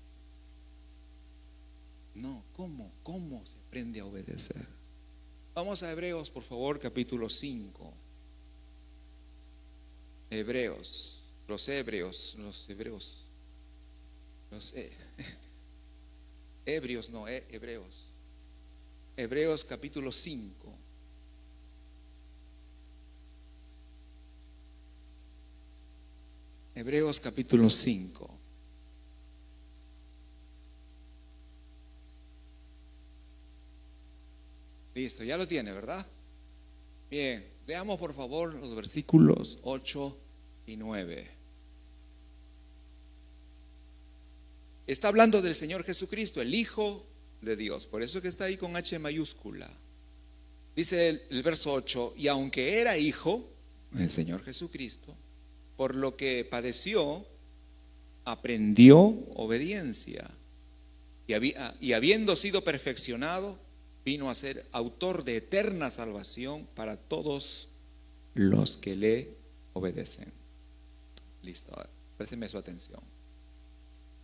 No, ¿cómo se aprende a obedecer? Vamos a Hebreos, por favor, capítulo 5. Hebreos, los hebreos, Hebreos. Hebreos capítulo 5. Hebreos capítulo 5. Listo, ya lo tiene, ¿verdad? Bien, leamos por favor los versículos 8 y 9. Está hablando del Señor Jesucristo, el Hijo de Dios. Por eso que está ahí con H mayúscula. Dice el verso 8: y aunque era hijo, el Señor Jesucristo, por lo que padeció, aprendió obediencia. Y habiendo sido perfeccionado, vino a ser autor de eterna salvación para todos los que le obedecen. Listo, présteme su atención.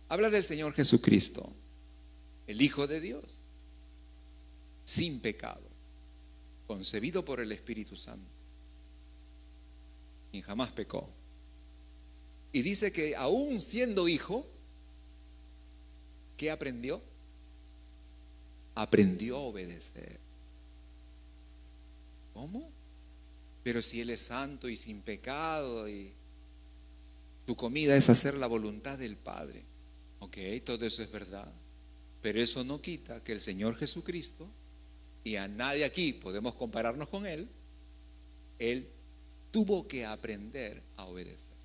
Habla del Señor Jesucristo, el Hijo de Dios, sin pecado, concebido por el Espíritu Santo, quien jamás pecó. Y dice que aún siendo hijo, ¿qué aprendió? Aprendió a obedecer. ¿Cómo? Pero si Él es santo y sin pecado y tu comida es hacer la voluntad del Padre. Ok, todo eso es verdad. Pero eso no quita que el Señor Jesucristo, y a nadie aquí podemos compararnos con Él, Él tuvo que aprender a obedecer.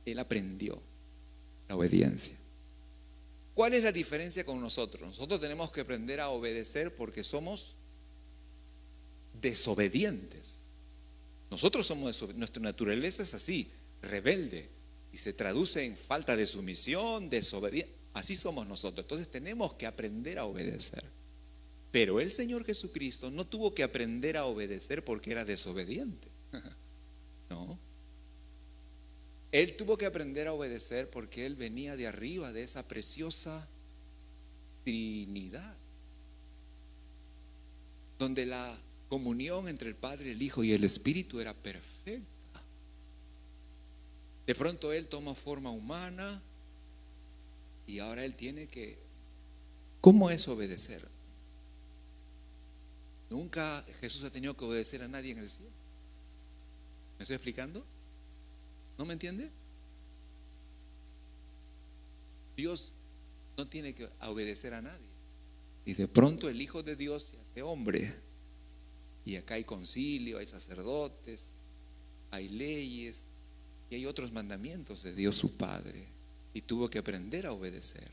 Él aprendió la obediencia. ¿Cuál es la diferencia con nosotros? Nosotros tenemos que aprender a obedecer porque somos desobedientes. Nosotros somos desobedientes. Nuestra naturaleza es así, rebelde, y se traduce en falta de sumisión, desobediencia. Así somos nosotros. Entonces tenemos que aprender a obedecer. Pero el Señor Jesucristo no tuvo que aprender a obedecer porque era desobediente. No. Él tuvo que aprender a obedecer porque Él venía de arriba, de esa preciosa Trinidad, donde la comunión entre el Padre, el Hijo y el Espíritu era perfecta. De pronto Él toma forma humana y ahora Él tiene que... ¿Cómo es obedecer? Nunca Jesús ha tenido que obedecer a nadie en el cielo. ¿Me estoy explicando? ¿No me entiende? Dios no tiene que obedecer a nadie. Y de pronto el Hijo de Dios se hace hombre. Y acá hay concilio, hay sacerdotes, hay leyes y hay otros mandamientos de Dios su Padre. Y tuvo que aprender a obedecer.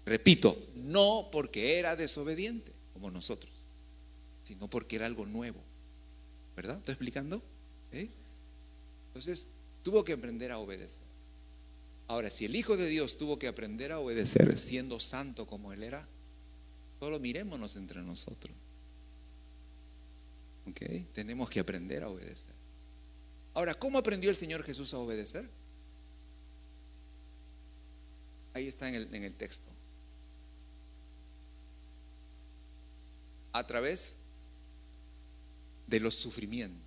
Repito, no porque era desobediente como nosotros, sino porque era algo nuevo. ¿Verdad? ¿Estoy explicando? Entonces tuvo que aprender a obedecer. Ahora, si el Hijo de Dios tuvo que aprender a obedecer siendo santo como Él era, solo mirémonos entre nosotros. ¿Ok? Tenemos que aprender a obedecer. Ahora, ¿cómo aprendió el Señor Jesús a obedecer? Ahí está en el texto. A través de los sufrimientos.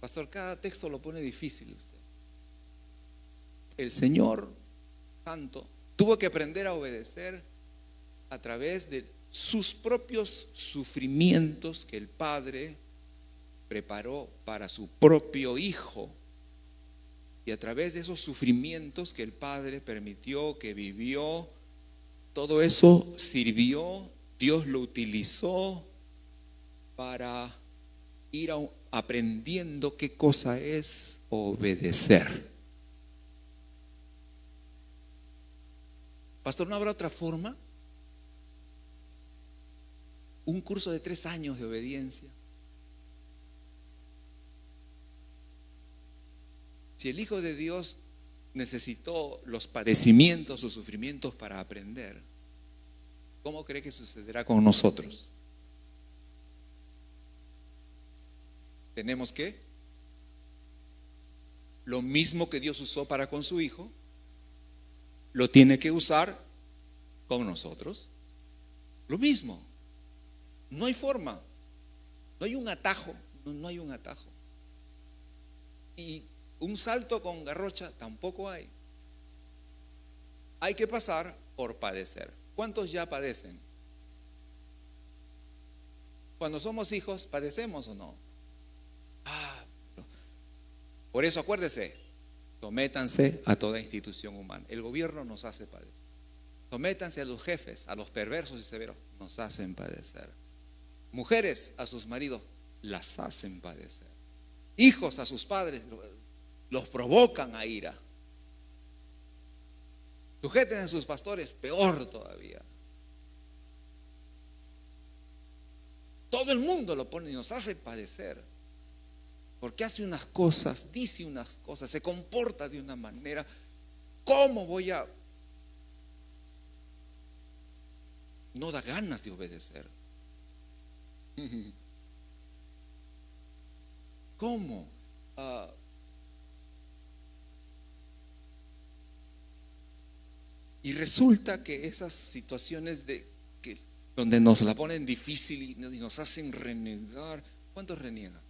Pastor, cada texto lo pone difícil usted. El Señor Santo tuvo que aprender a obedecer a través de sus propios sufrimientos que el Padre preparó para su propio Hijo. Y a través de esos sufrimientos que el Padre permitió, que vivió, todo eso sirvió, Dios lo utilizó para ir aprendiendo qué cosa es obedecer. Pastor, ¿no habrá otra forma? Un curso de 3 años de obediencia. Si el Hijo de Dios necesitó los padecimientos o sufrimientos para aprender, ¿cómo cree que sucederá con nosotros? tenemos que, lo mismo que Dios usó para con su Hijo, lo tiene que usar con nosotros. Lo mismo. No hay forma, no hay un atajo, no hay un atajo. Y un salto con garrocha tampoco hay. Hay que pasar por padecer. ¿Cuántos ya padecen? Cuando somos hijos, ¿padecemos o no? Por eso acuérdese, sométanse a toda institución humana. El gobierno nos hace padecer. Sométanse a los jefes, a los perversos y severos, nos hacen padecer. Mujeres a sus maridos, las hacen padecer. Hijos a sus padres, los provocan a ira. Sujeten a sus pastores, peor todavía. Todo el mundo lo pone y nos hace padecer. Porque hace unas cosas, dice unas cosas, se comporta de una manera. ¿Cómo voy a...? No da ganas de obedecer. ¿Cómo? Y resulta que esas situaciones donde nos la ponen difícil y nos hacen renegar. ¿Cuántos reniegan?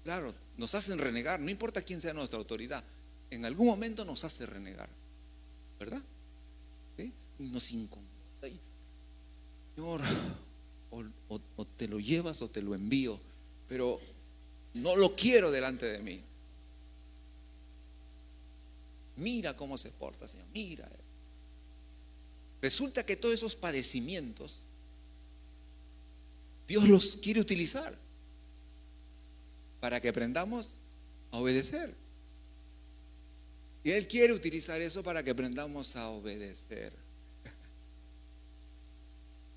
Claro, nos hacen renegar, no importa quién sea nuestra autoridad, en algún momento nos hace renegar, ¿verdad? ¿Sí? Y nos incomoda. Señor, o te lo llevas o te lo envío, pero no lo quiero delante de mí. Mira cómo se porta, Señor, mira. Resulta que todos esos padecimientos Dios los quiere utilizar para que aprendamos a obedecer. Y Él quiere utilizar eso para que aprendamos a obedecer.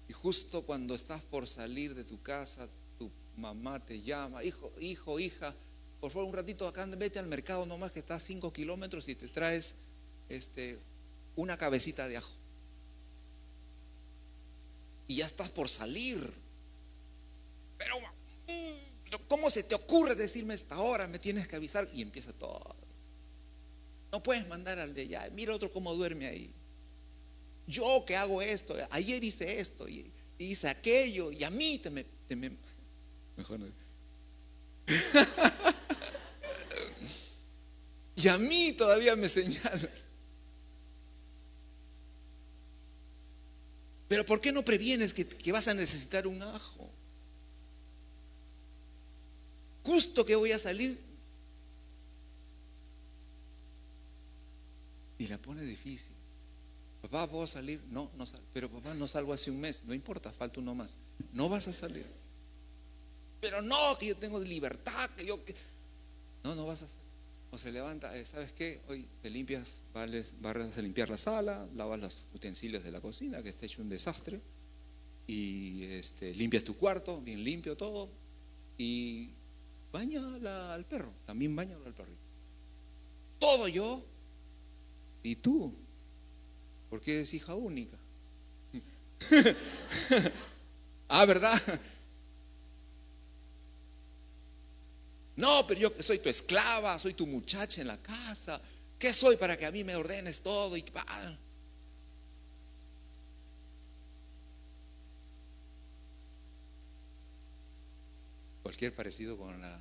Y justo cuando estás por salir de tu casa, tu mamá te llama, hijo, hija, por favor un ratito acá, vete al mercado nomás que está a 5 kilómetros y te traes una cabecita de ajo. Y ya estás por salir. Pero ¿cómo se te ocurre decirme esta hora? Me tienes que avisar. Y empieza todo. No puedes mandar al de allá. Mira otro cómo duerme ahí. Yo que hago esto, ayer hice esto y hice aquello, y a mí mejor no. Y a mí todavía me señalas. Pero ¿por qué no previenes que vas a necesitar un ajo? Justo que voy a salir. Y la pone difícil. Papá, ¿puedo salir? No salgo. Pero papá, no salgo hace un mes. No importa, falta uno más. No vas a salir. Pero no, que yo tengo libertad, No vas a salir. O se levanta, ¿sabes qué? Hoy te limpias, vas a limpiar la sala, lavas los utensilios de la cocina, que está hecho un desastre, y limpias tu cuarto, bien limpio todo, y baña al perro, también bañalo al perrito. Todo yo y tú, porque eres hija única. ¿Verdad? No, pero yo soy tu esclava, soy tu muchacha en la casa. ¿Qué soy para que a mí me ordenes todo? Cualquier parecido con la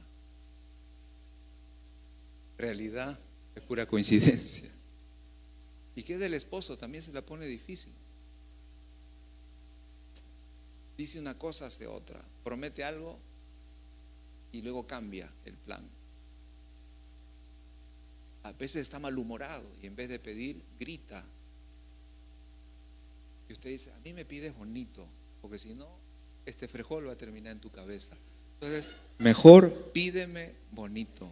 realidad es pura coincidencia. ¿Y qué del esposo? También se la pone difícil. Dice una cosa, hace otra. Promete algo y luego cambia el plan. A veces está malhumorado y en vez de pedir, grita. Y usted dice, a mí me pides bonito, porque si no, este frijol va a terminar en tu cabeza. Entonces, mejor pídeme bonito.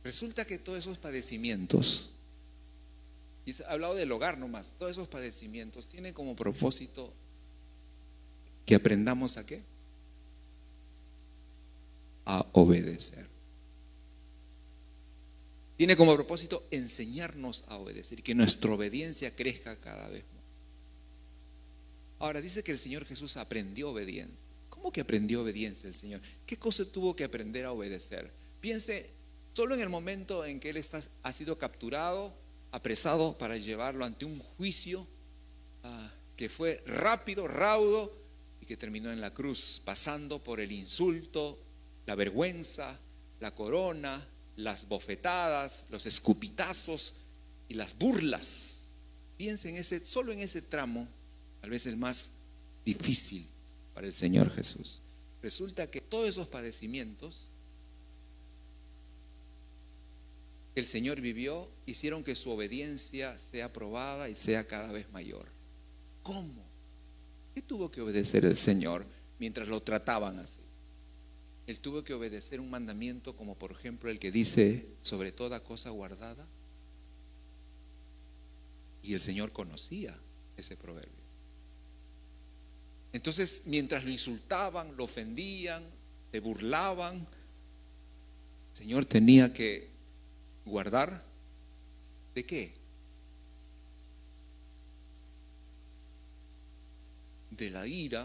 Resulta que todos esos padecimientos, y he hablado del hogar nomás, todos esos padecimientos tienen como propósito que aprendamos ¿a qué? A obedecer. Tiene como propósito enseñarnos a obedecer y que nuestra obediencia crezca cada vez más. Ahora dice que el Señor Jesús aprendió obediencia. ¿Cómo que aprendió obediencia el Señor? ¿Qué cosa tuvo que aprender a obedecer? Piense solo en el momento en que Él ha sido capturado, apresado para llevarlo ante un juicio que fue rápido, raudo y que terminó en la cruz, pasando por el insulto, la vergüenza, la corona, las bofetadas, los escupitazos y las burlas. Piensen solo en ese tramo, tal vez el más difícil para el Señor Jesús. Resulta que todos esos padecimientos que el Señor vivió hicieron que su obediencia sea probada y sea cada vez mayor. ¿Cómo? ¿Qué tuvo que obedecer el Señor mientras lo trataban así? Él tuvo que obedecer un mandamiento como por ejemplo el que dice sobre toda cosa guardada. Y el Señor conocía ese proverbio. Entonces, mientras lo insultaban, lo ofendían, se burlaban, el Señor tenía que guardar ¿de qué? De la ira,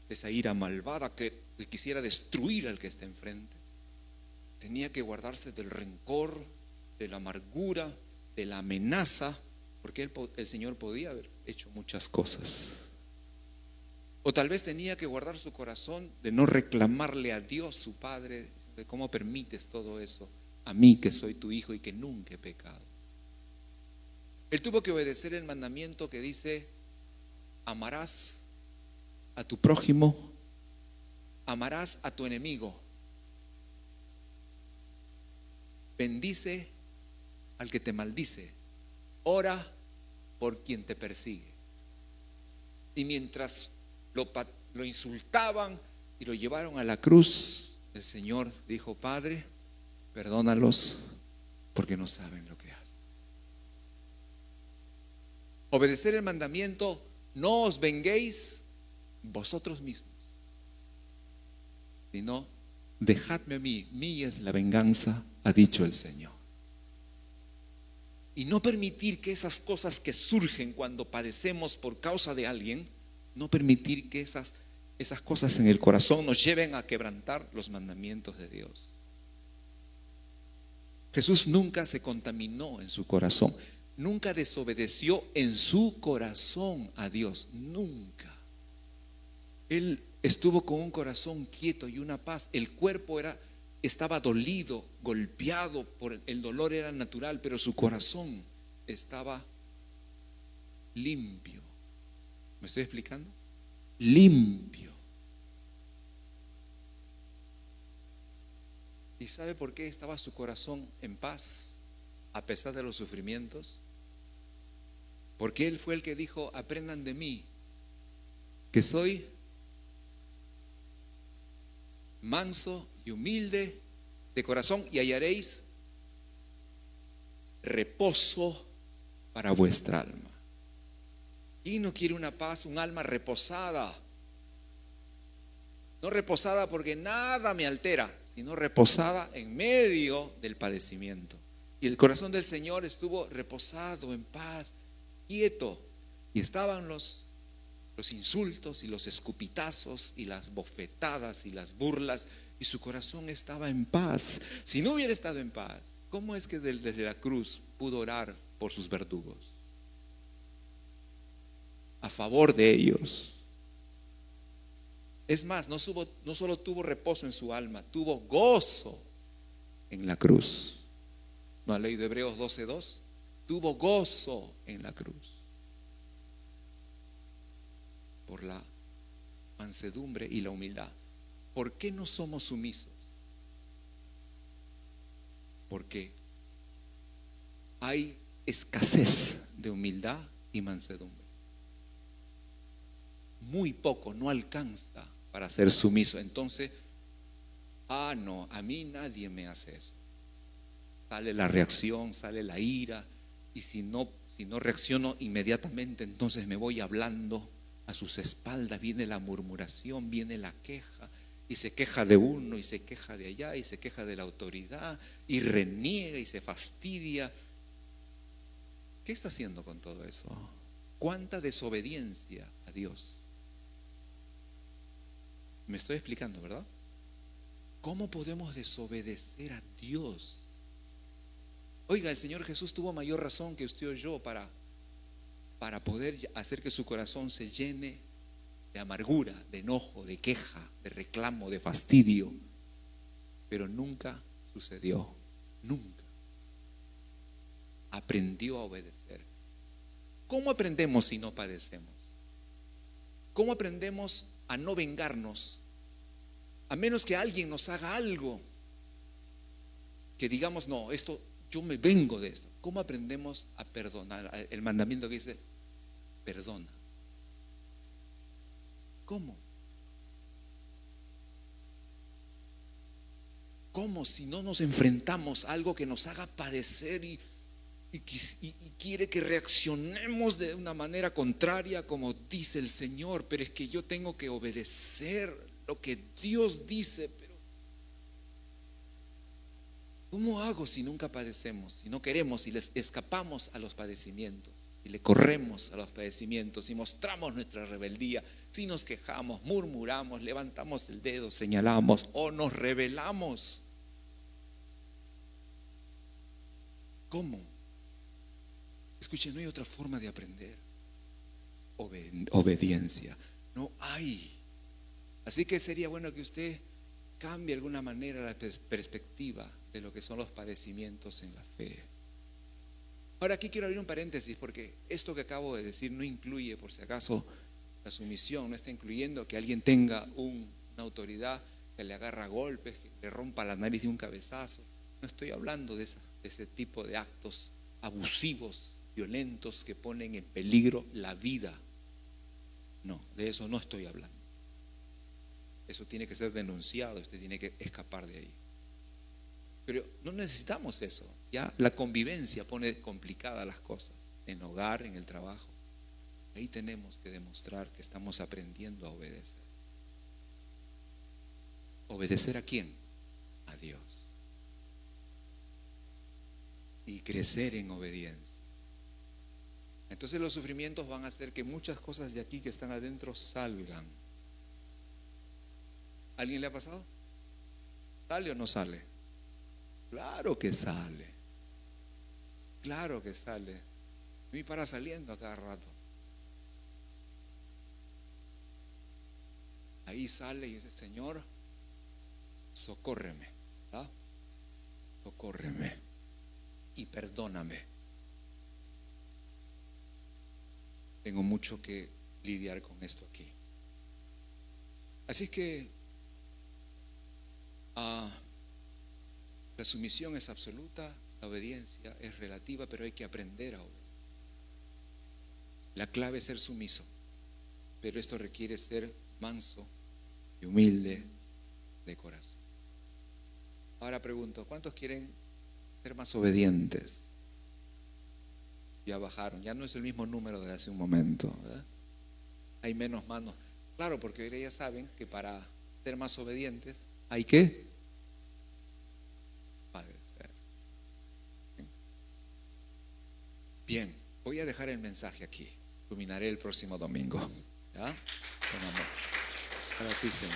de esa ira malvada que quisiera destruir al que está enfrente. Tenía que guardarse del rencor, de la amargura, de la amenaza, porque el Señor podía haber hecho muchas cosas. O tal vez tenía que guardar su corazón de no reclamarle a Dios, su Padre, de cómo permites todo eso a mí que soy tu hijo y que nunca he pecado. Él tuvo que obedecer el mandamiento que dice: amarás a tu prójimo, amarás a tu enemigo, bendice al que te maldice, ora por quien te persigue. Y mientras lo insultaban y lo llevaron a la cruz, el Señor dijo: Padre, perdónalos porque no saben lo que hacen. Obedecer el mandamiento: no os venguéis vosotros mismos, sino dejadme a mí, mía es la venganza, ha dicho el Señor. Y no permitir que esas cosas que surgen cuando padecemos por causa de alguien, no permitir que esas cosas en el corazón nos lleven a quebrantar los mandamientos de Dios. Jesús nunca se contaminó en su corazón, nunca desobedeció en su corazón a Dios, nunca. Él estuvo con un corazón quieto y una paz. El cuerpo estaba dolido, golpeado por el dolor, era natural, pero su corazón estaba limpio. ¿Me estoy explicando? Limpio. ¿Y sabe por qué estaba su corazón en paz a pesar de los sufrimientos? Porque Él fue el que dijo: aprendan de mí, que soy manso y humilde de corazón, y hallaréis reposo para vuestra alma. ¿Quién no quiere una paz, un alma reposada? No reposada porque nada me altera, sino reposada en medio del padecimiento. Y el corazón del Señor estuvo reposado, en paz, quieto. Y estaban los insultos y los escupitazos y las bofetadas y las burlas, y su corazón estaba en paz. Si no hubiera estado en paz, ¿cómo es que desde la cruz pudo orar por sus verdugos, a favor de ellos? Es más, no solo tuvo reposo en su alma, tuvo gozo en la cruz. ¿No ha leído Hebreos 12:2? Tuvo gozo en la cruz por la mansedumbre y la humildad. ¿Por qué no somos sumisos? Porque hay escasez de humildad y mansedumbre. Muy poco, no alcanza para ser sumiso. Entonces, no, a mí nadie me hace eso. Sale la reacción, sale la ira, y si no reacciono inmediatamente, entonces me voy hablando a sus espaldas, viene la murmuración, viene la queja, y se queja de uno y se queja de allá y se queja de la autoridad y reniega y se fastidia. ¿Qué está haciendo con todo eso? ¿Cuánta desobediencia a Dios Me estoy explicando, ¿verdad? ¿Cómo podemos desobedecer a Dios? Oiga, el Señor Jesús tuvo mayor razón que usted o yo para poder hacer que su corazón se llene de amargura, de enojo, de queja, de reclamo, de fastidio. Pero nunca sucedió, nunca. Aprendió a obedecer. ¿Cómo aprendemos si no padecemos? ¿Cómo aprendemos a no vengarnos? A menos que alguien nos haga algo que digamos, no, esto yo me vengo de esto. ¿Cómo aprendemos a perdonar? El mandamiento que dice, perdona. ¿Cómo? ¿Cómo si no nos enfrentamos a algo que nos haga padecer y quiere que reaccionemos de una manera contraria como dice el Señor? Pero es que yo tengo que obedecer lo que Dios dice. Pero ¿cómo hago si nunca padecemos? Si no queremos y les escapamos a los padecimientos, y le corremos a los padecimientos y mostramos nuestra rebeldía, si nos quejamos, murmuramos, levantamos el dedo, señalamos o nos rebelamos. ¿Cómo? Escuchen, no hay otra forma de aprender. Obediencia. No hay. Así que sería bueno que usted cambie de alguna manera la perspectiva de lo que son los padecimientos en la fe. Ahora aquí quiero abrir un paréntesis, porque esto que acabo de decir no incluye, por si acaso, la sumisión. No está incluyendo que alguien tenga una autoridad que le agarra golpes, que le rompa la nariz de un cabezazo. No estoy hablando de ese tipo de actos abusivos, violentos, que ponen en peligro la vida. No, de eso no estoy hablando. Eso tiene que ser denunciado, usted tiene que escapar de ahí. Pero no necesitamos eso. Ya la convivencia pone complicadas las cosas. En hogar, en el trabajo. Ahí tenemos que demostrar que estamos aprendiendo a obedecer. ¿Obedecer a quién? A Dios. Y crecer en obediencia. Entonces los sufrimientos van a hacer que muchas cosas de aquí que están adentro salgan. ¿Alguien le ha pasado? ¿Sale o no sale? Claro que sale. Claro que sale. A mí para saliendo a cada rato. Ahí sale y dice, Señor, socórreme, ¿verdad? Socórreme y perdóname. Tengo mucho que lidiar con esto aquí. Así que la sumisión es absoluta, la obediencia es relativa, pero hay que aprender a obedecer. La clave es ser sumiso, pero esto requiere ser manso y humilde de corazón. Ahora pregunto, ¿cuántos quieren ser más obedientes? Ya bajaron, ya no es el mismo número de hace un momento, ¿verdad? Hay menos manos. Claro, porque ya saben que para ser más obedientes hay que padecer. Bien, voy a dejar el mensaje aquí. Culminaré el próximo domingo. ¿Ya? Con amor. Para ti, Señor.